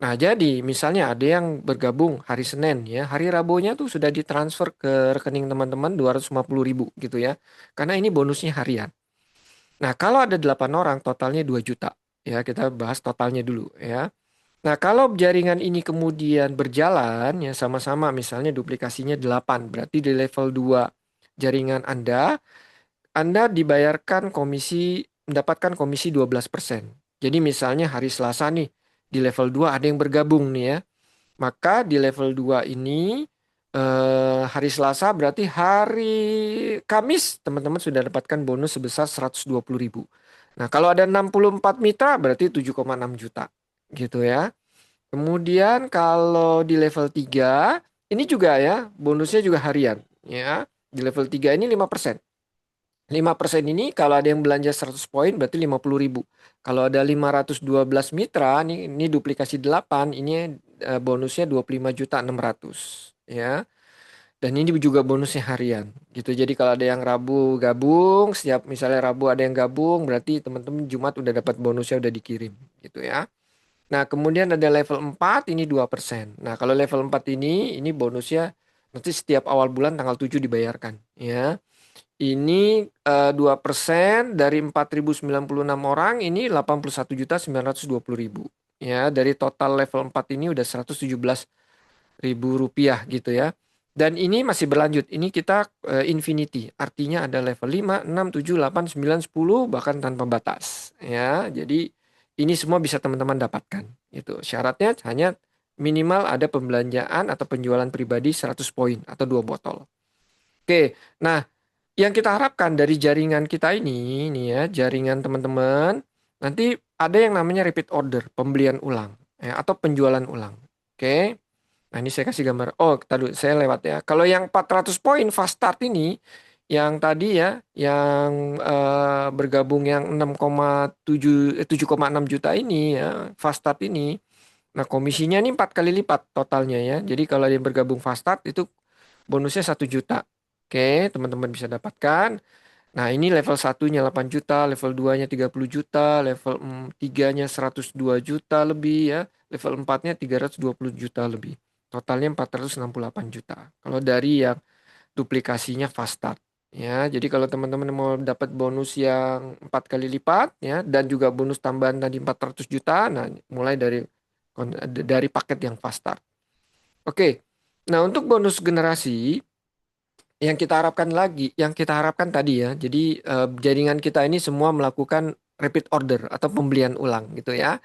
Nah, jadi misalnya ada yang bergabung hari Senin ya, hari Rabunya tuh sudah ditransfer ke rekening teman-teman 250.000 gitu ya. Karena ini bonusnya harian. Nah, kalau ada 8 orang totalnya 2 juta. Ya, kita bahas totalnya dulu ya. Nah, kalau jaringan ini kemudian berjalan ya sama-sama misalnya duplikasinya 8, berarti di level 2 jaringan Anda dibayarkan komisi, mendapatkan komisi 12%. Jadi misalnya hari Selasa nih, di level 2 ada yang bergabung nih ya. Maka di level 2 ini hari Selasa berarti hari Kamis teman-teman sudah dapatkan bonus sebesar 120.000. Nah, kalau ada 64 mitra berarti 7,6 juta gitu ya. Kemudian kalau di level 3 ini juga ya, bonusnya juga harian ya. Di level 3 ini 5%. 5% ini kalau ada yang belanja 100 poin berarti 50.000. Kalau ada 512 mitra, ini duplikasi 8, ini bonusnya 25.600 ya. Dan ini juga bonusnya harian gitu. Jadi kalau ada yang Rabu gabung, setiap misalnya Rabu ada yang gabung, berarti teman-teman Jumat udah dapat bonusnya udah dikirim gitu ya. Nah, kemudian ada level 4 ini 2%. Nah, kalau level 4 ini bonusnya nanti setiap awal bulan tanggal 7 dibayarkan ya. Ini 2% dari 4.096 orang ini 81.920.000. Ya, dari total level 4 ini udah 117.000 rupiah gitu ya. Dan ini masih berlanjut. Ini kita infinity. Artinya ada level 5, 6, 7, 8, 9, 10 bahkan tanpa batas. Ya, jadi ini semua bisa teman-teman dapatkan. Itu syaratnya hanya minimal ada pembelanjaan atau penjualan pribadi 100 poin atau 2 botol. Oke, nah yang kita harapkan dari jaringan kita ini, nih ya, jaringan teman-teman, nanti ada yang namanya repeat order, pembelian ulang, ya, atau penjualan ulang. Oke, nah ini saya kasih gambar. Oh, tadi saya lewat ya. Kalau yang 400 poin fast start ini, yang tadi ya, yang bergabung yang 7,6 juta ini ya, fast start ini. Nah, komisinya ini 4 kali lipat totalnya ya. Jadi kalau ada yang bergabung fast start itu bonusnya 1 juta. Oke, teman-teman bisa dapatkan. Nah, ini level satunya 8 juta, level 2-nya 30 juta, level 3-nya 102 juta lebih ya, level 4-nya 320 juta lebih. Totalnya 468 juta. Kalau dari yang duplikasinya fast start. Ya, jadi kalau teman-teman mau dapat bonus yang 4 kali lipat ya dan juga bonus tambahan tadi 400 juta, nah mulai dari paket yang fast start. Oke. Nah, untuk bonus generasi yang kita harapkan tadi ya. Jadi jaringan kita ini semua melakukan repeat order atau pembelian ulang gitu ya.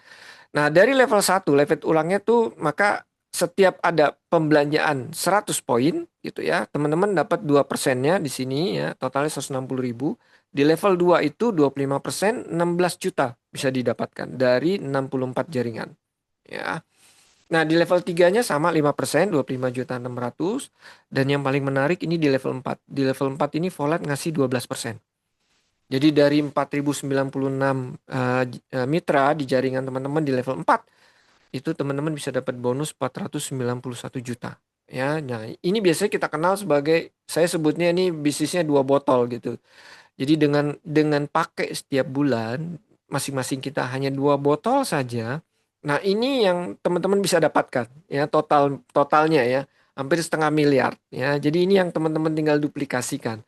Nah, dari level 1 level ulangnya tuh maka setiap ada pembelanjaan 100 poin gitu ya, teman-teman dapat 2%-nya di sini ya, totalnya 160.000. Di level 2 itu 25%, 16 juta bisa didapatkan dari 64 jaringan ya. Nah, di level 3-nya sama 5%, 25.600. Dan yang paling menarik ini di level 4. Di level 4 ini Volat ngasih 12%. Jadi dari 4.096 mitra di jaringan teman-teman di level 4, itu teman-teman bisa dapat bonus 491 juta. Ya, nah ini biasanya kita kenal sebagai, saya sebutnya ini bisnisnya 2 botol gitu. Jadi dengan pakai setiap bulan masing-masing kita hanya 2 botol saja. Nah, ini yang teman-teman bisa dapatkan ya, totalnya ya hampir setengah miliar ya. Jadi ini yang teman-teman tinggal duplikasikan.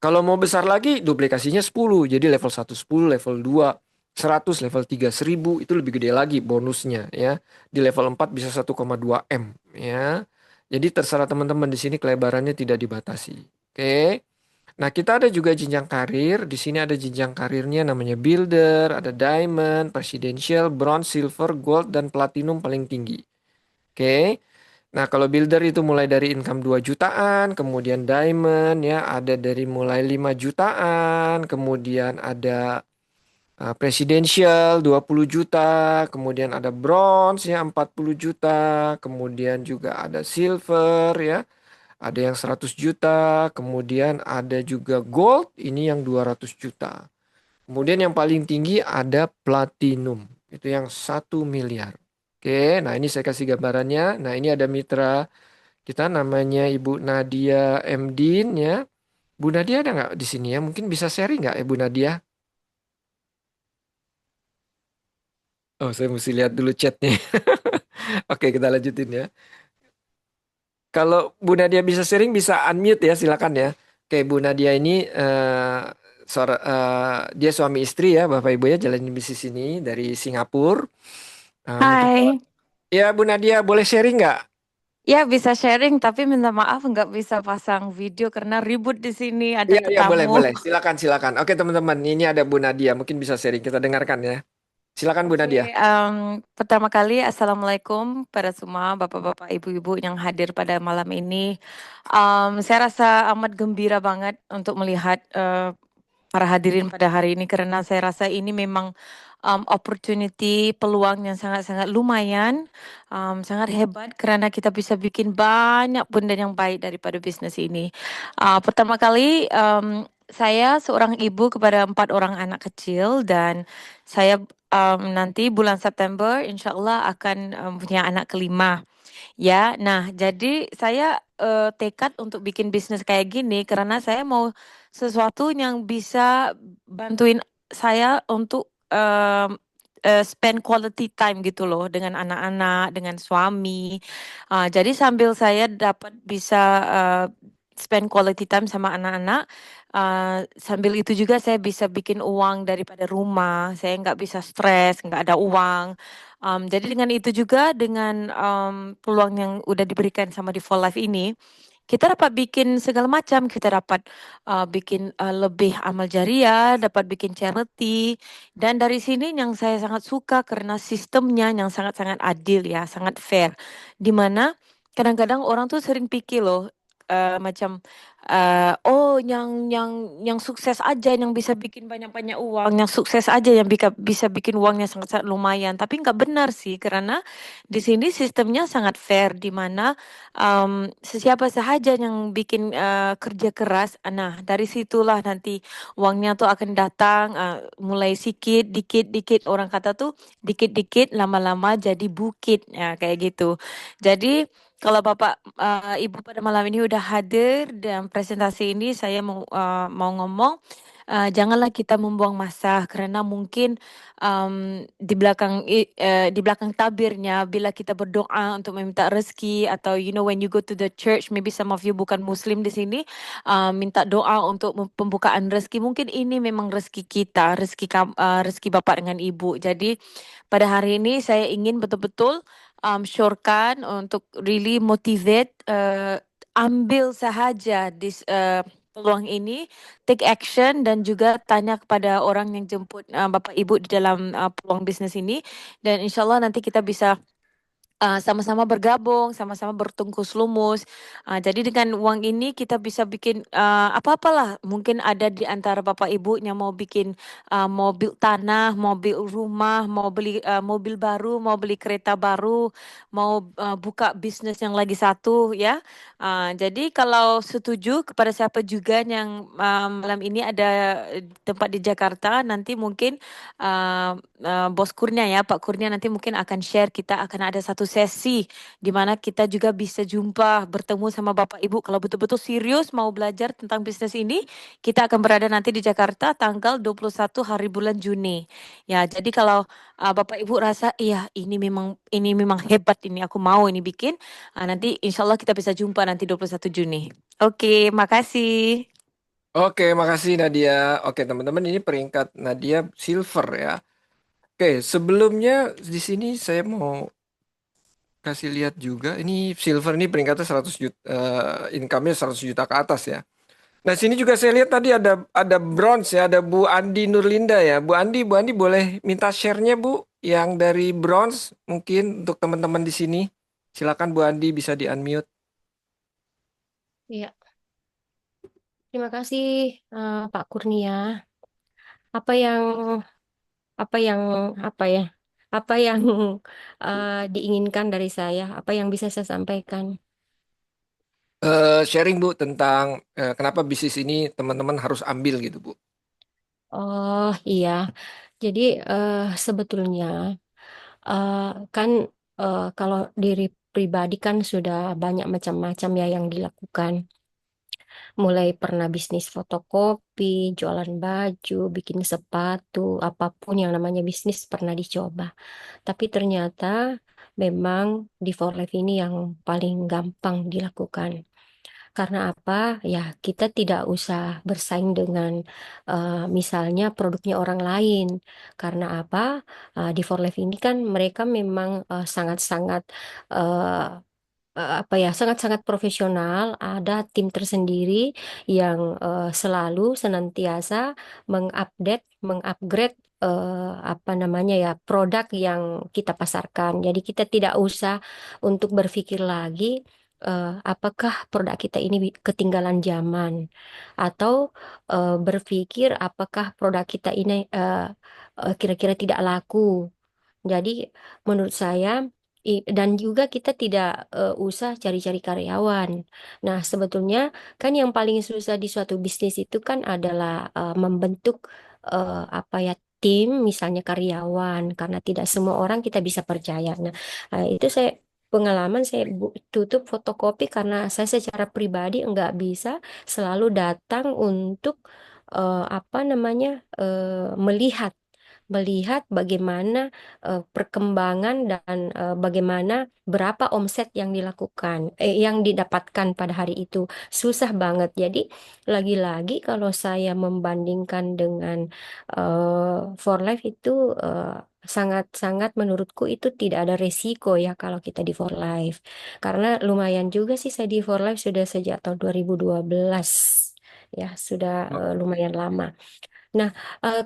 Kalau mau besar lagi duplikasinya 10. Jadi level 1 10, level 2 100, level 3 1000, itu lebih gede lagi bonusnya ya. Di level 4 bisa 1,2 M ya. Jadi terserah teman-teman, di sini kelebarannya tidak dibatasi. Oke. Nah, kita ada juga jenjang karir. Di sini ada jenjang karirnya namanya builder, ada diamond, presidential, bronze, silver, gold, dan platinum paling tinggi. Oke. Nah, kalau builder itu mulai dari income 2 jutaan, kemudian diamond ya ada dari mulai 5 jutaan, kemudian ada presidential 20 juta, kemudian ada bronze ya 40 juta, kemudian juga ada silver ya ada yang 100 juta, kemudian ada juga gold, ini yang 200 juta. Kemudian yang paling tinggi ada platinum, itu yang 1 miliar. Oke, nah ini saya kasih gambarannya. Nah ini ada mitra kita namanya Ibu Nadia Mdin ya. Bu Nadia ada nggak di sini ya? Mungkin bisa sharing nggak ya Bu Nadia? Oh, saya mesti lihat dulu chatnya. Oke, kita lanjutin ya. Kalau Bu Nadia bisa sharing, bisa unmute ya, silakan ya. Oke, Bu Nadia ini dia suami istri ya, Bapak Ibu ya, jalanin bisnis ini dari Singapura. Mungkin Hai, ya Bu Nadia boleh sharing nggak? ya bisa sharing tapi minta maaf nggak bisa pasang video karena ribut di sini ada Iya, iya boleh, tetamu. boleh. Silakan, silakan. Oke teman-teman, ini ada Bu Nadia, mungkin bisa sharing, kita dengarkan ya. Silakan Bu Oke, Nadia. pertama kali Assalamualaikum pada semua bapak-bapak, ibu-ibu yang hadir pada malam ini. Saya rasa amat gembira banget untuk melihat para hadirin pada hari ini karena saya rasa ini memang opportunity peluang yang sangat-sangat lumayan, sangat hebat karena kita bisa bikin banyak benda yang baik daripada bisnis ini. Pertama kali saya seorang ibu kepada 4 orang anak kecil dan saya nanti bulan September insya Allah akan punya anak kelima. Ya, nah jadi saya tekad untuk bikin bisnis kayak gini karena saya mau sesuatu yang bisa bantuin saya untuk spend quality time gitu loh dengan anak-anak, dengan suami. Jadi sambil saya dapat bisa uh, spend quality time sama anak-anak, sambil itu juga saya bisa bikin uang daripada rumah. Saya nggak bisa stres, nggak ada uang. Jadi dengan itu juga dengan peluang yang udah diberikan sama di For Life ini, kita dapat bikin segala macam. Kita dapat bikin lebih amal jariah, dapat bikin charity, dan dari sini yang saya sangat suka karena sistemnya yang sangat-sangat adil ya, sangat fair. Dimana kadang-kadang orang tuh sering pikir loh, macam oh yang sukses aja yang bisa bikin banyak-banyak uang, yang sukses aja yang bisa bikin uangnya sangat-sangat lumayan. Tapi nggak benar sih karena di sini sistemnya sangat fair di mana sesiapa sahaja yang bikin kerja keras, nah dari situlah nanti uangnya tuh akan datang mulai sikit, dikit, dikit. Orang kata tuh dikit-dikit lama-lama jadi bukit ya kayak gitu. Jadi kalau Bapak Ibu pada malam ini udah hadir dan presentasi ini saya mau ngomong janganlah kita membuang masa karena mungkin di belakang tabirnya bila kita berdoa untuk meminta rezeki atau when you go to the church, maybe some of you bukan muslim di sini, minta doa untuk pembukaan rezeki, mungkin ini memang rezeki kita, rezeki Bapak dengan Ibu. Jadi pada hari ini saya ingin betul-betul syorkan untuk really motivate, ambil sahaja peluang ini, take action dan juga tanya kepada orang yang jemput Bapak Ibu di dalam peluang bisnis ini, dan insya Allah nanti kita bisa sama-sama bergabung, sama-sama bertungkus lumus. Jadi dengan uang ini kita bisa bikin apa-apalah. Mungkin ada di antara bapak ibunya mau bikin mobil tanah, mobil rumah, mau beli mobil baru, mau beli kereta baru, mau buka bisnis yang lagi satu ya. Jadi kalau setuju kepada siapa juga yang malam ini ada tempat di Jakarta, nanti mungkin Bos Kurnia ya, Pak Kurnia nanti mungkin akan share, kita akan ada satu sesi di mana kita juga bisa jumpa, bertemu sama Bapak Ibu. Kalau betul-betul serius mau belajar tentang bisnis ini, kita akan berada nanti di Jakarta tanggal 21 hari bulan Juni. Ya, jadi kalau Bapak Ibu rasa, iya ini memang hebat ini, aku mau ini bikin, nanti insya Allah kita bisa jumpa nanti 21 Juni. Oke, makasih. Oke, makasih Nadia. Oke, teman-teman, ini peringkat Nadia silver ya. Oke, sebelumnya di sini saya mau kasih lihat juga. Ini silver ini peringkatnya 100 juta, income-nya 100 juta ke atas ya. Nah, sini juga saya lihat tadi ada bronze ya, ada Bu Andi Nurlinda ya. Bu Andi boleh minta share-nya Bu yang dari bronze mungkin untuk teman-teman di sini. Silakan Bu Andi bisa di-unmute. Iya, terima kasih Pak Kurnia. Apa yang apa yang apa ya? Apa yang diinginkan dari saya? Apa yang bisa saya sampaikan? Sharing Bu tentang kenapa bisnis ini teman-teman harus ambil gitu Bu. Oh iya, jadi sebetulnya eh, kan kalau diri pribadi kan sudah banyak macam-macam ya yang dilakukan. Mulai pernah bisnis fotokopi, jualan baju, bikin sepatu, apapun yang namanya bisnis pernah dicoba. Tapi ternyata memang di for life ini yang paling gampang dilakukan. Karena apa? Ya, kita tidak usah bersaing dengan misalnya produknya orang lain. Karena apa? Di for life ini kan mereka memang sangat-sangat apa ya, sangat-sangat profesional. Ada tim tersendiri yang selalu senantiasa mengupdate, mengupgrade apa namanya ya, produk yang kita pasarkan. Jadi kita tidak usah untuk berpikir lagi apakah produk kita ini ketinggalan zaman, atau berpikir apakah produk kita ini kira-kira tidak laku. Jadi menurut saya dan juga kita tidak usah cari-cari karyawan. Nah, sebetulnya kan yang paling susah di suatu bisnis itu kan adalah membentuk apa ya, tim, misalnya karyawan, karena tidak semua orang kita bisa percaya. Nah, itu saya pengalaman saya tutup fotokopi karena saya secara pribadi nggak bisa selalu datang untuk apa namanya, melihat melihat bagaimana perkembangan dan bagaimana berapa omset yang yang didapatkan pada hari itu. Susah banget. Jadi lagi-lagi kalau saya membandingkan dengan for life itu sangat-sangat menurutku itu tidak ada resiko ya kalau kita di for life. Karena lumayan juga sih saya di for life sudah sejak tahun 2012. Ya, sudah lumayan lama. Nah,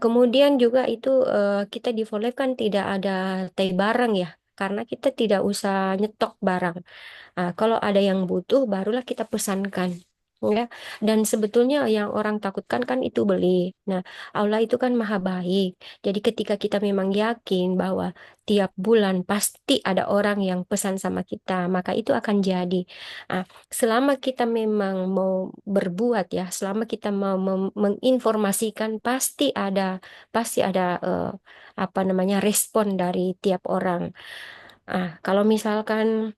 kemudian juga itu kita di Volef kan tidak ada tag barang ya, karena kita tidak usah nyetok barang. Kalau ada yang butuh, barulah kita pesankan. Ya, dan sebetulnya yang orang takutkan kan itu beli. Nah, Allah itu kan maha baik. Jadi ketika kita memang yakin bahwa tiap bulan pasti ada orang yang pesan sama kita, maka itu akan jadi. Ah, selama kita memang mau berbuat ya, selama kita mau menginformasikan, pasti ada apa namanya, respon dari tiap orang. Kalau misalkan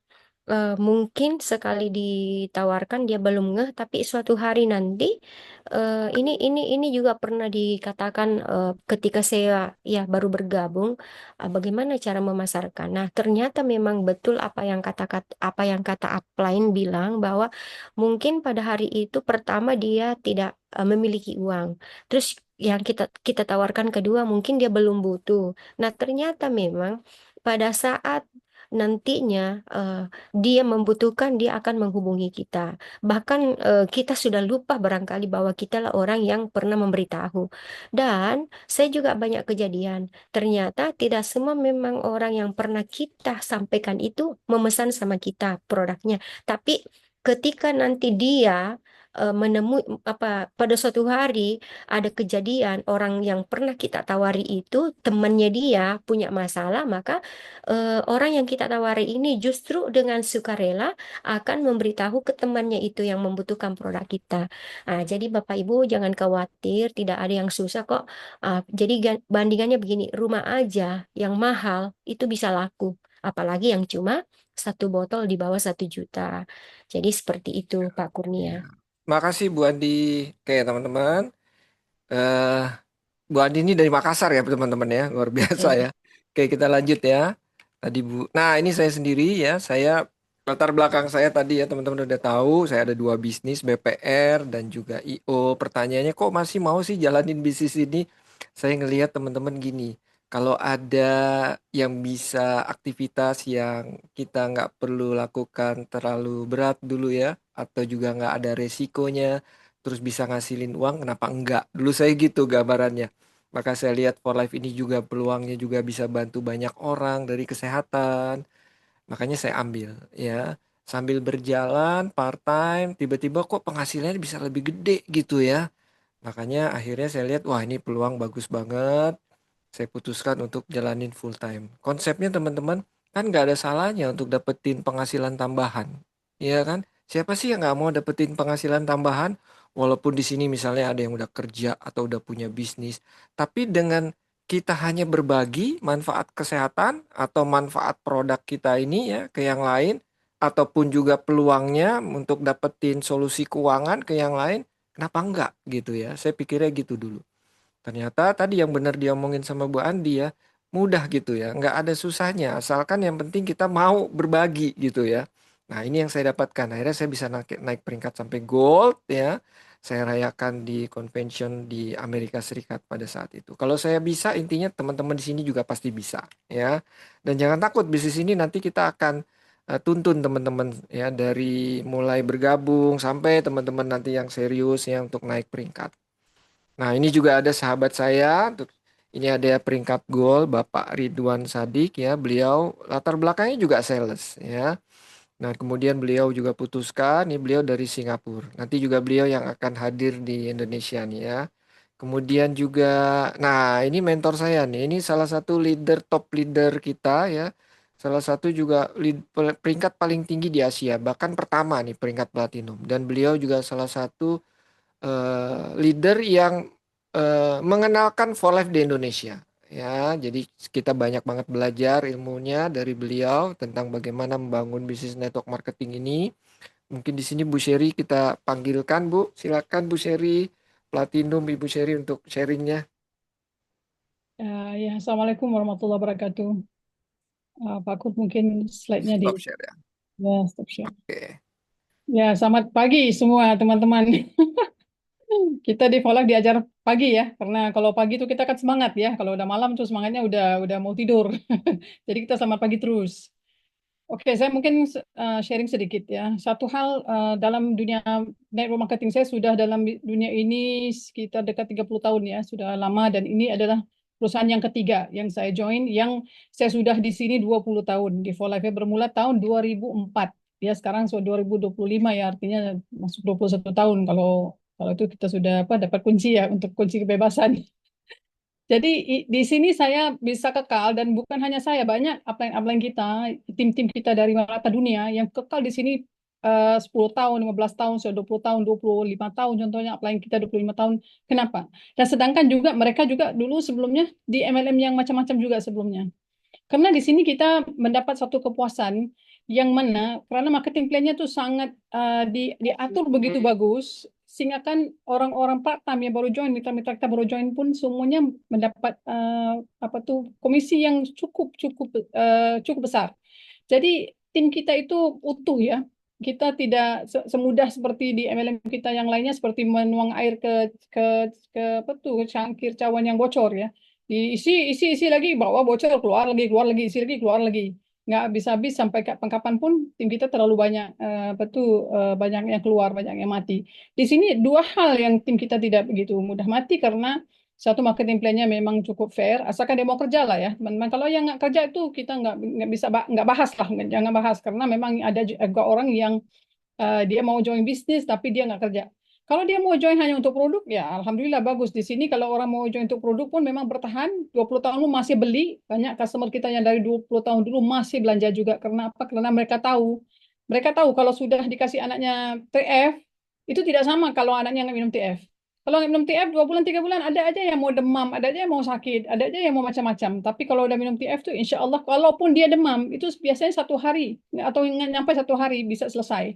mungkin sekali ditawarkan dia belum ngeh, tapi suatu hari nanti ini juga pernah dikatakan ketika saya ya baru bergabung, bagaimana cara memasarkan. Nah, ternyata memang betul apa yang kata upline bilang bahwa mungkin pada hari itu pertama dia tidak memiliki uang. Terus yang kita tawarkan kedua mungkin dia belum butuh. Nah, ternyata memang pada saat nantinya dia membutuhkan, dia akan menghubungi kita. Bahkan kita sudah lupa barangkali bahwa kita lah orang yang pernah memberitahu. Dan saya juga banyak kejadian. Ternyata tidak semua memang orang yang pernah kita sampaikan itu memesan sama kita produknya. Tapi ketika nanti dia menemui apa pada suatu hari ada kejadian orang yang pernah kita tawari itu temannya dia punya masalah, maka orang yang kita tawari ini justru dengan sukarela akan memberitahu ke temannya itu yang membutuhkan produk kita. Nah, jadi Bapak Ibu jangan khawatir, tidak ada yang susah kok. Jadi bandingannya begini, rumah aja yang mahal itu bisa laku, apalagi yang cuma satu botol di bawah 1 juta. Jadi seperti itu Pak Kurnia. Ya. Makasih Bu Andi. Oke teman-teman. Eh, Bu Andi ini dari Makassar ya teman-teman ya. Luar biasa Ya. ya. Oke kita lanjut ya. Tadi Bu. Nah ini saya sendiri ya. Saya latar belakang saya tadi ya teman-teman udah tahu. Saya ada 2 bisnis BPR dan juga IO. Pertanyaannya kok masih mau sih jalanin bisnis ini? Saya ngelihat teman-teman gini. Kalau ada yang bisa aktivitas yang kita nggak perlu lakukan terlalu berat dulu ya. Atau juga nggak ada resikonya terus bisa ngasilin uang, kenapa enggak? Dulu saya gitu gambarannya. Maka saya lihat for life ini juga peluangnya juga bisa bantu banyak orang dari kesehatan. Makanya saya ambil ya. Sambil berjalan part time, tiba-tiba kok penghasilannya bisa lebih gede gitu ya. Makanya akhirnya saya lihat wah ini peluang bagus banget. Saya putuskan untuk jalanin full time. Konsepnya teman-teman kan nggak ada salahnya untuk dapetin penghasilan tambahan, ya kan? Siapa sih yang nggak mau dapetin penghasilan tambahan? Walaupun di sini misalnya ada yang udah kerja atau udah punya bisnis, tapi dengan kita hanya berbagi manfaat kesehatan atau manfaat produk kita ini ya ke yang lain, ataupun juga peluangnya untuk dapetin solusi keuangan ke yang lain, kenapa enggak gitu ya? Saya pikirnya gitu dulu. Ternyata tadi yang benar diomongin sama Bu Andi ya, mudah gitu ya, nggak ada susahnya, asalkan yang penting kita mau berbagi gitu ya. Nah ini yang saya dapatkan, akhirnya saya bisa naik peringkat sampai gold ya. Saya rayakan di convention di Amerika Serikat pada saat itu. Kalau saya bisa, intinya teman-teman di sini juga pasti bisa ya. Dan jangan takut, bisnis ini nanti kita akan tuntun teman-teman ya dari mulai bergabung sampai teman-teman nanti yang serius ya untuk naik peringkat. Nah, ini juga ada sahabat saya. Ini ada peringkat gol Bapak Ridwan Sadik ya. Beliau latar belakangnya juga sales ya. Nah, kemudian beliau juga putuskan, ini beliau dari Singapura. Nanti juga beliau yang akan hadir di Indonesia nih ya. Kemudian juga, nah ini mentor saya nih. Ini salah satu leader, top leader kita ya. Salah satu juga peringkat paling tinggi di Asia. Bahkan pertama nih peringkat platinum. Dan beliau juga salah satu leader yang mengenalkan for life di Indonesia. Ya, jadi kita banyak banget belajar ilmunya dari beliau tentang bagaimana membangun bisnis network marketing ini. Mungkin di sini Bu Sherry kita panggilkan Bu. Silakan Bu Sherry, Platinum Ibu Sherry untuk sharingnya. Ya, Assalamualaikum warahmatullahi wabarakatuh. Pak Kut mungkin slide-nya di Stop share ya. ya, stop share. Oke. Ya, selamat pagi semua teman-teman. Kita di Volak diajar pagi ya, karena kalau pagi itu kita kan semangat ya. Kalau udah malam tuh semangatnya udah mau tidur. Jadi kita selamat pagi terus. Oke, saya mungkin sharing sedikit ya. Satu hal dalam dunia network marketing saya sudah dalam dunia ini sekitar dekat 30 tahun ya, sudah lama dan ini adalah perusahaan yang ketiga yang saya join yang saya sudah di sini 20 tahun. Di For Life bermula tahun 2004. Ya, sekarang sudah 2025 ya, artinya masuk 21 tahun kalau kalau itu kita sudah apa dapat kunci ya untuk kunci kebebasan. Jadi di sini saya bisa kekal dan bukan hanya saya, banyak upline-upline kita, tim-tim kita dari merata dunia yang kekal di sini 10 tahun, 15 tahun, sudah 20 tahun, 25 tahun contohnya upline kita 25 tahun. Kenapa? Dan sedangkan juga mereka juga dulu sebelumnya di MLM yang macam-macam juga sebelumnya. Karena di sini kita mendapat satu kepuasan yang mana karena marketing plan-nya tuh sangat diatur begitu bagus sehingga kan orang-orang part-time yang baru join, mitra-mitra kita baru join pun semuanya mendapat apa tuh komisi yang cukup cukup cukup besar. Jadi tim kita itu utuh ya. Kita tidak semudah seperti di MLM kita yang lainnya seperti menuang air ke apa tuh cangkir cawan yang bocor ya. Diisi isi isi lagi bawa bocor keluar lagi isi lagi keluar lagi nggak habis-habis sampai kapan-kapan pun tim kita terlalu banyak banyak yang keluar banyak yang mati. Di sini dua hal yang tim kita tidak begitu mudah mati karena satu marketing plan-nya memang cukup fair asalkan dia mau kerja lah ya teman-teman. Kalau yang nggak kerja itu kita nggak bisa nggak bahas lah jangan bahas karena memang ada juga orang yang dia mau join bisnis tapi dia nggak kerja. Kalau dia mau join hanya untuk produk, ya alhamdulillah bagus. Di sini kalau orang mau join untuk produk pun memang bertahan. 20 tahun dulu masih beli. Banyak customer kita yang dari 20 tahun dulu masih belanja juga. Karena apa? Karena mereka tahu. Mereka tahu kalau sudah dikasih anaknya TF, itu tidak sama kalau anaknya nggak minum TF. Kalau nggak minum TF 2 bulan, 3 bulan, ada aja yang mau demam, ada aja yang mau sakit, ada aja yang mau macam-macam. Tapi kalau udah minum TF tuh insya Allah, kalaupun dia demam, itu biasanya 1 hari atau nggak nyampe 1 hari bisa selesai.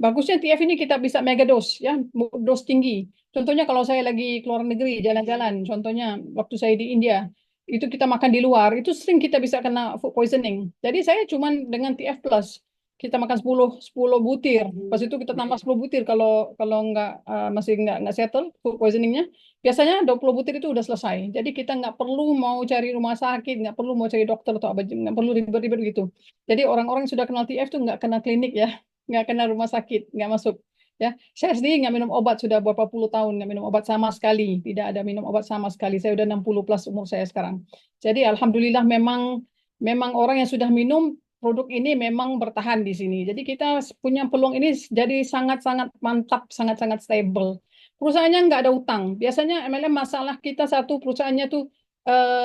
Bagusnya TF ini kita bisa mega dose ya, dose tinggi. Contohnya kalau saya lagi keluar negeri jalan-jalan, contohnya waktu saya di India, itu kita makan di luar, itu sering kita bisa kena food poisoning. Jadi saya cuman dengan TF plus kita makan 10 butir. Pas itu kita tambah 10 butir kalau kalau nggak masih nggak settle food poisoningnya. Biasanya 20 butir itu udah selesai. Jadi kita nggak perlu mau cari rumah sakit, nggak perlu mau cari dokter atau apa, nggak perlu ribet-ribet gitu. Jadi orang-orang yang sudah kenal TF tuh nggak kena klinik ya, nggak kena rumah sakit, nggak masuk. Ya, saya sendiri nggak minum obat sudah berapa puluh tahun nggak minum obat sama sekali, tidak ada minum obat sama sekali. Saya udah 60 plus umur saya sekarang. Jadi alhamdulillah memang memang orang yang sudah minum produk ini memang bertahan di sini. Jadi kita punya peluang ini jadi sangat-sangat mantap, sangat-sangat stable. Perusahaannya nggak ada utang. Biasanya MLM masalah kita satu perusahaannya tuh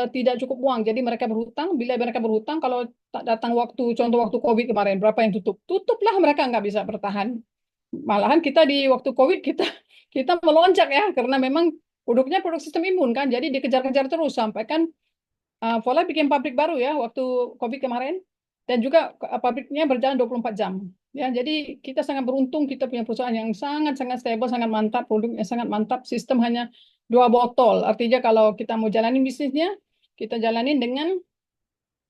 tidak cukup uang. Jadi mereka berhutang. Bila mereka berhutang, kalau tak datang waktu, contoh waktu COVID kemarin, berapa yang tutup? Tutuplah mereka nggak bisa bertahan. Malahan kita di waktu COVID kita kita melonjak ya karena memang produknya produk sistem imun kan. Jadi dikejar-kejar terus sampai kan Vola bikin pabrik baru ya waktu COVID kemarin dan juga pabriknya berjalan 24 jam. Ya, jadi kita sangat beruntung kita punya perusahaan yang sangat-sangat stable, sangat mantap, produknya sangat mantap, sistem hanya 2 botol. Artinya kalau kita mau jalanin bisnisnya, kita jalanin dengan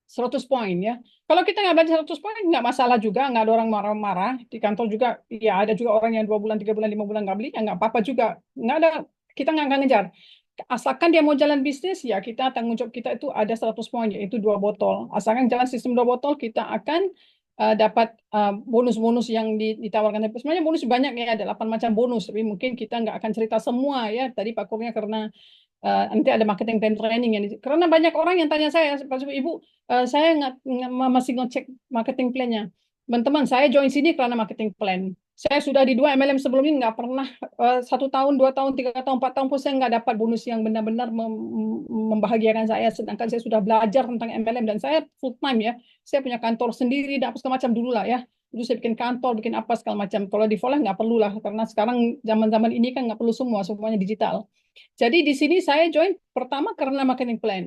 100 poin ya. Kalau kita nggak belanja 100 poin nggak masalah juga, nggak ada orang marah-marah. Di kantor juga ya ada juga orang yang 2 bulan, 3 bulan, 5 bulan nggak beli, ya nggak apa-apa juga. Nggak ada, kita nggak akan ngejar. Asalkan dia mau jalan bisnis, ya kita tanggung jawab kita itu ada 100 poin, yaitu 2 botol. Asalkan jalan sistem 2 botol, kita akan dapat bonus-bonus yang ditawarkan. Sebenarnya bonus banyak ya, ada 8 macam bonus, tapi mungkin kita nggak akan cerita semua ya. Tadi Pak Kurnia karena nanti ada marketing plan training yang karena banyak orang yang tanya saya, Pak Ibu, saya masih ngecek marketing plan-nya. Teman-teman, saya join sini karena marketing plan. Saya sudah di 2 MLM sebelum ini nggak pernah 1 tahun, 2 tahun, 3 tahun, 4 tahun pun saya nggak dapat bonus yang benar-benar membahagiakan saya. Sedangkan saya sudah belajar tentang MLM dan saya full time ya. Saya punya kantor sendiri dan apa segala macam dulu lah ya. Dulu saya bikin kantor, bikin apa segala macam. Kalau di Vola nggak perlu lah karena sekarang zaman-zaman ini kan nggak perlu semuanya digital. Jadi di sini saya join pertama karena marketing plan.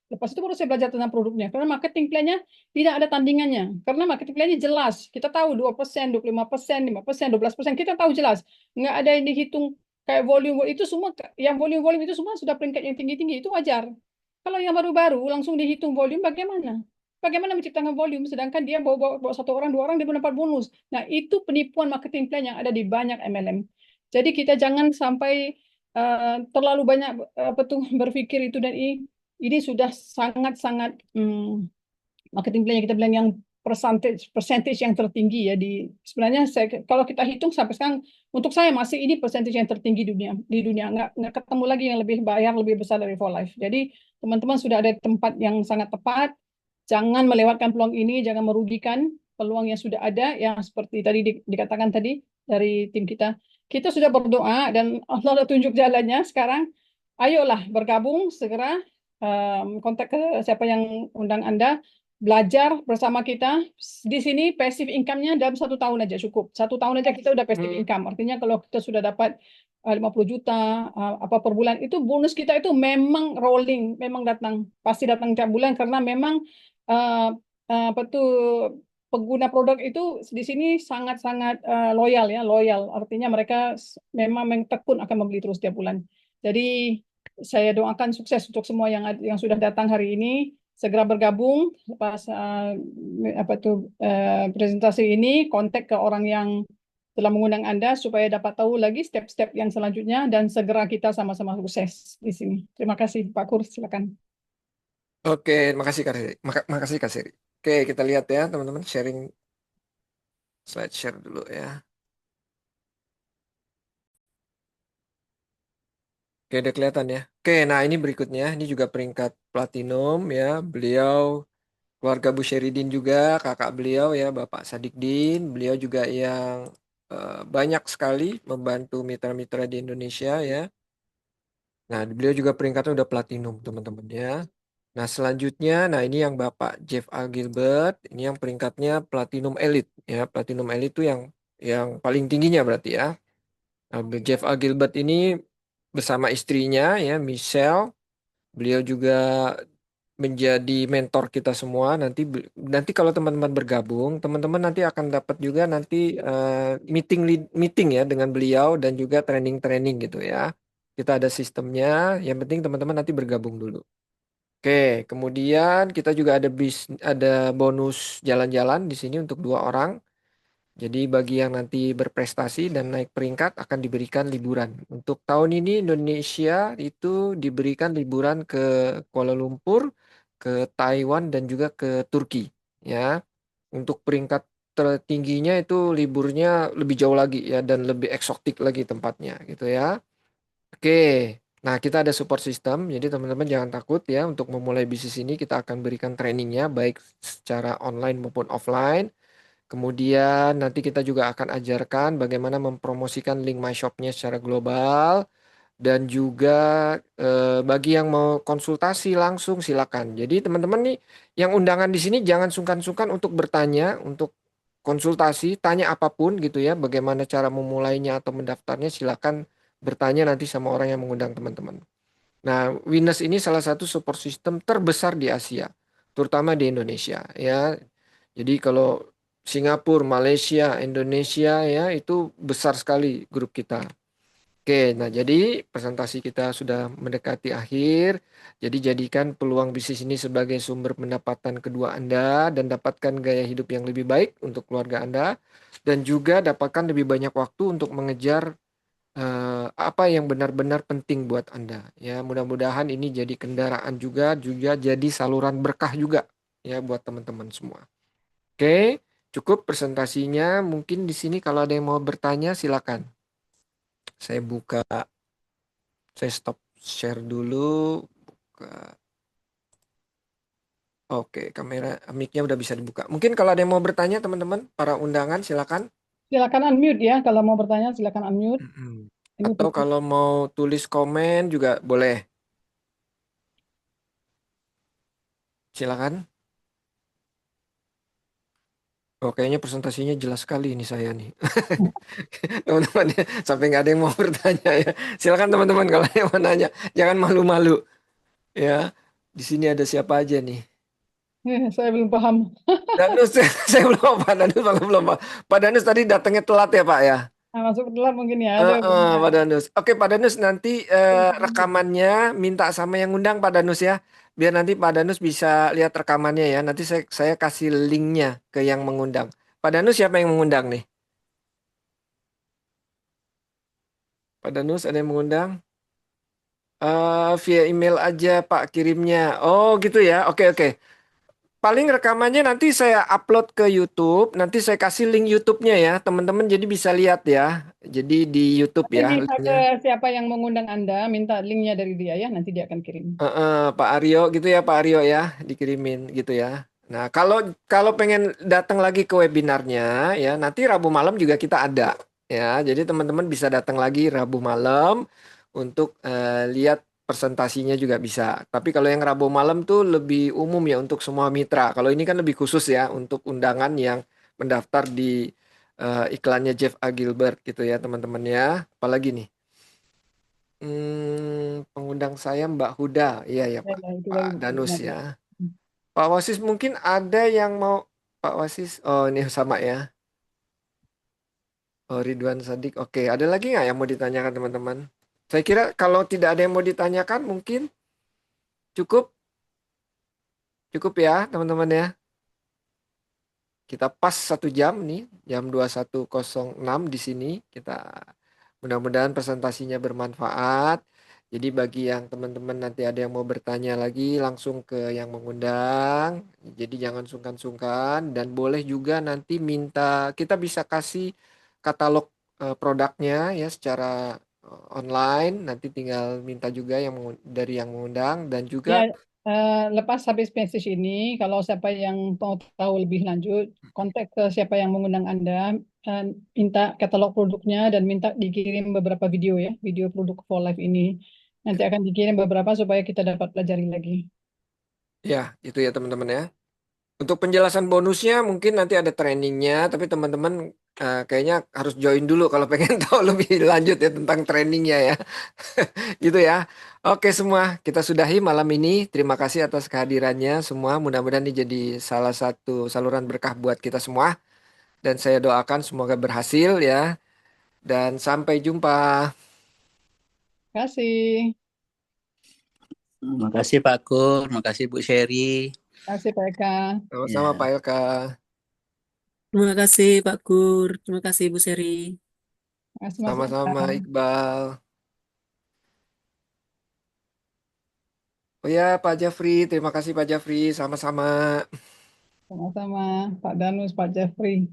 Lepas itu baru saya belajar tentang produknya. Karena marketing plan-nya tidak ada tandingannya. Karena marketing plan-nya jelas. Kita tahu 2%, 25%, 5%, 12%. Kita tahu jelas. Nggak ada yang dihitung kayak volume. Itu semua, yang volume-volume itu semua sudah peringkat yang tinggi-tinggi. Itu wajar. Kalau yang baru-baru langsung dihitung volume, bagaimana? Bagaimana menciptakan volume? Sedangkan dia bawa 1 orang, 2 orang, dia mendapat bonus. Nah, itu penipuan marketing plan yang ada di banyak MLM. Jadi kita jangan sampai terlalu banyak apa tuh berpikir itu dan ini sudah sangat-sangat marketing plan yang kita bilang yang percentage yang tertinggi ya sebenarnya kalau kita hitung sampai sekarang untuk saya masih ini percentage yang tertinggi di dunia nggak ketemu lagi yang lebih bayar lebih besar dari For Life. Jadi teman-teman sudah ada tempat yang sangat tepat, jangan melewatkan peluang ini, jangan merugikan peluang yang sudah ada yang seperti tadi dikatakan tadi dari tim kita. Kita sudah berdoa dan Allah sudah tunjuk jalannya sekarang. Ayolah bergabung segera, kontak ke siapa yang undang Anda, belajar bersama kita. Di sini passive income-nya dalam 1 tahun aja cukup. 1 tahun aja kita udah passive income. Artinya kalau kita sudah dapat 50 juta apa per bulan, itu bonus kita itu memang rolling, memang pasti datang tiap bulan karena memang apa tuh pengguna produk itu di sini sangat-sangat loyal ya, loyal. Artinya mereka memang tekun akan membeli terus tiap bulan. Jadi saya doakan sukses untuk semua yang sudah datang hari ini, segera bergabung lepas presentasi ini, kontak ke orang yang telah mengundang Anda supaya dapat tahu lagi step-step yang selanjutnya dan segera kita sama-sama sukses di sini. Terima kasih Pak Kur, silakan. Oke, makasih Kak Seri. Makasih Kak Seri. Oke, kita lihat ya teman-teman, sharing slide share dulu ya. Oke, udah kelihatan ya. Oke, nah ini berikutnya, ini juga peringkat platinum ya. Beliau keluarga Bu Syeridin juga, kakak beliau ya, Bapak Sadikdin. Beliau juga yang banyak sekali membantu mitra-mitra di Indonesia ya. Nah, beliau juga peringkatnya udah platinum, teman-teman ya. Nah, selanjutnya, nah ini yang Bapak Jeff A. Gilbert, ini yang peringkatnya platinum elite ya. Platinum elite itu yang paling tingginya berarti ya. Nah, Jeff A. Gilbert ini bersama istrinya ya, Michelle, beliau juga menjadi mentor kita semua. Nanti kalau teman-teman bergabung, teman-teman nanti akan dapat juga nanti meeting ya dengan beliau dan juga training-training gitu ya. Kita ada sistemnya, yang penting teman-teman nanti bergabung dulu. Oke, kemudian kita juga ada bonus jalan-jalan di sini untuk 2 orang. Jadi bagi yang nanti berprestasi dan naik peringkat akan diberikan liburan. Untuk tahun ini Indonesia itu diberikan liburan ke Kuala Lumpur, ke Taiwan dan juga ke Turki ya. Untuk peringkat tertingginya itu liburnya lebih jauh lagi ya dan lebih eksotik lagi tempatnya gitu ya. Oke. Nah, kita ada support system, jadi teman-teman jangan takut ya untuk memulai bisnis ini kita akan berikan trainingnya baik secara online maupun offline. Kemudian nanti kita juga akan ajarkan bagaimana mempromosikan link My Shop-nya secara global dan juga bagi yang mau konsultasi langsung silakan. Jadi teman-teman nih yang undangan di sini jangan sungkan-sungkan untuk bertanya, untuk konsultasi, tanya apapun gitu ya, bagaimana cara memulainya atau mendaftarnya silakan bertanya nanti sama orang yang mengundang teman-teman. Nah, Winners ini salah satu support system terbesar di Asia, terutama di Indonesia ya. Jadi kalau Singapura, Malaysia, Indonesia ya itu besar sekali grup kita. Oke, nah jadi presentasi kita sudah mendekati akhir. Jadi jadikan peluang bisnis ini sebagai sumber pendapatan kedua Anda dan dapatkan gaya hidup yang lebih baik untuk keluarga Anda dan juga dapatkan lebih banyak waktu untuk mengejar apa yang benar-benar penting buat Anda. Ya, mudah-mudahan ini jadi kendaraan juga jadi saluran berkah juga ya buat teman-teman semua. Oke, cukup presentasinya. Mungkin di sini kalau ada yang mau bertanya silakan. Saya buka, saya stop share dulu. Buka. Oke, kamera mic-nya udah bisa dibuka. Mungkin kalau ada yang mau bertanya teman-teman, para undangan silakan. Silakan unmute ya, kalau mau bertanya silakan unmute. Ini Atau kalau mau tulis komen juga boleh. Silakan. Oh, kayaknya presentasinya jelas sekali ini saya nih. Teman-teman ya, sampai nggak ada yang mau bertanya ya. Silakan teman-teman kalau ada yang mau nanya. Jangan malu-malu ya. Di sini ada siapa aja nih? saya belum paham. Danus, saya belum Pak Danus, Pak Danus tadi datangnya telat ya Pak ya. Nah, masuk telat mungkin ya, ada Pak Danus. Oke Pak Danus nanti rekamannya minta sama yang undang Pak Danus ya. Biar nanti Pak Danus bisa lihat rekamannya ya. Nanti saya kasih linknya ke yang mengundang. Pak Danus siapa yang mengundang nih? Pak Danus ada yang mengundang? Via email aja Pak kirimnya. Oh gitu ya. Oke oke. Paling rekamannya nanti saya upload ke YouTube. Nanti saya kasih link YouTube-nya ya, teman-teman. Jadi bisa lihat ya. Jadi di YouTube Nanti ya bisa linknya. ke siapa yang mengundang Anda, minta linknya dari dia ya, nanti dia akan kirim. Pak Aryo gitu ya, Pak Aryo ya, dikirimin gitu ya. Nah, kalau kalau pengen datang lagi ke webinarnya ya, nanti Rabu malam juga kita ada ya. Jadi teman-teman bisa datang lagi Rabu malam untuk lihat presentasinya juga bisa. Tapi kalau yang Rabu malam tuh lebih umum ya untuk semua mitra. Kalau ini kan lebih khusus ya untuk undangan yang mendaftar di iklannya Jeff A. Gilbert gitu ya, teman-teman ya. Apalagi nih? Pengundang saya Mbak Huda. Iya ya Ya, Pak. ya, itu Pak baru Danus benar ya. ya. Pak Wasis mungkin ada yang mau. Pak Wasis. Oh, ini sama ya. Oh, Ridwan Sadik. Oke, ada lagi nggak yang mau ditanyakan teman-teman? Saya kira kalau tidak ada yang mau ditanyakan, mungkin cukup, cukup ya teman-teman ya. Kita pas 1 jam nih, jam 21.06 di sini. Kita mudah-mudahan presentasinya bermanfaat. Jadi bagi yang teman-teman nanti ada yang mau bertanya lagi, langsung ke yang mengundang. Jadi jangan sungkan-sungkan dan boleh juga nanti minta, kita bisa kasih katalog produknya ya secara online. Nanti tinggal minta juga yang dari yang mengundang dan juga Ya, lepas habis message ini, kalau siapa yang mau tahu lebih lanjut, kontak ke siapa yang mengundang Anda, eh, minta katalog produknya dan minta dikirim beberapa video ya, video produk for life ini. Nanti akan dikirim beberapa supaya kita dapat pelajari lagi. ya itu ya teman-teman ya. Untuk penjelasan bonusnya mungkin nanti ada trainingnya, tapi teman-teman kayaknya harus join dulu kalau pengen tahu lebih lanjut ya tentang trainingnya ya. Gitu ya. Oke semua, kita sudahi malam ini. Terima kasih atas kehadirannya semua. Mudah-mudahan ini jadi salah satu saluran berkah buat kita semua. Dan saya doakan semoga berhasil ya. Dan sampai jumpa. Terima kasih. Terima kasih Pak Kur, terima kasih Bu Sherry. Terima kasih Pak Eka. Sama-sama Pak Ya. Elka. Terima kasih Pak Kur, terima kasih Bu Seri. Terima kasih Mas Eka. Sama-sama Iqbal. Oh ya Pak Jafri, terima kasih Pak Jafri. Sama-sama. Sama-sama Pak Danus, Pak Jeffrey.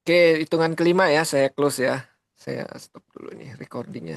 Oke, hitungan kelima ya, saya close ya. Saya stop dulu nih recordingnya.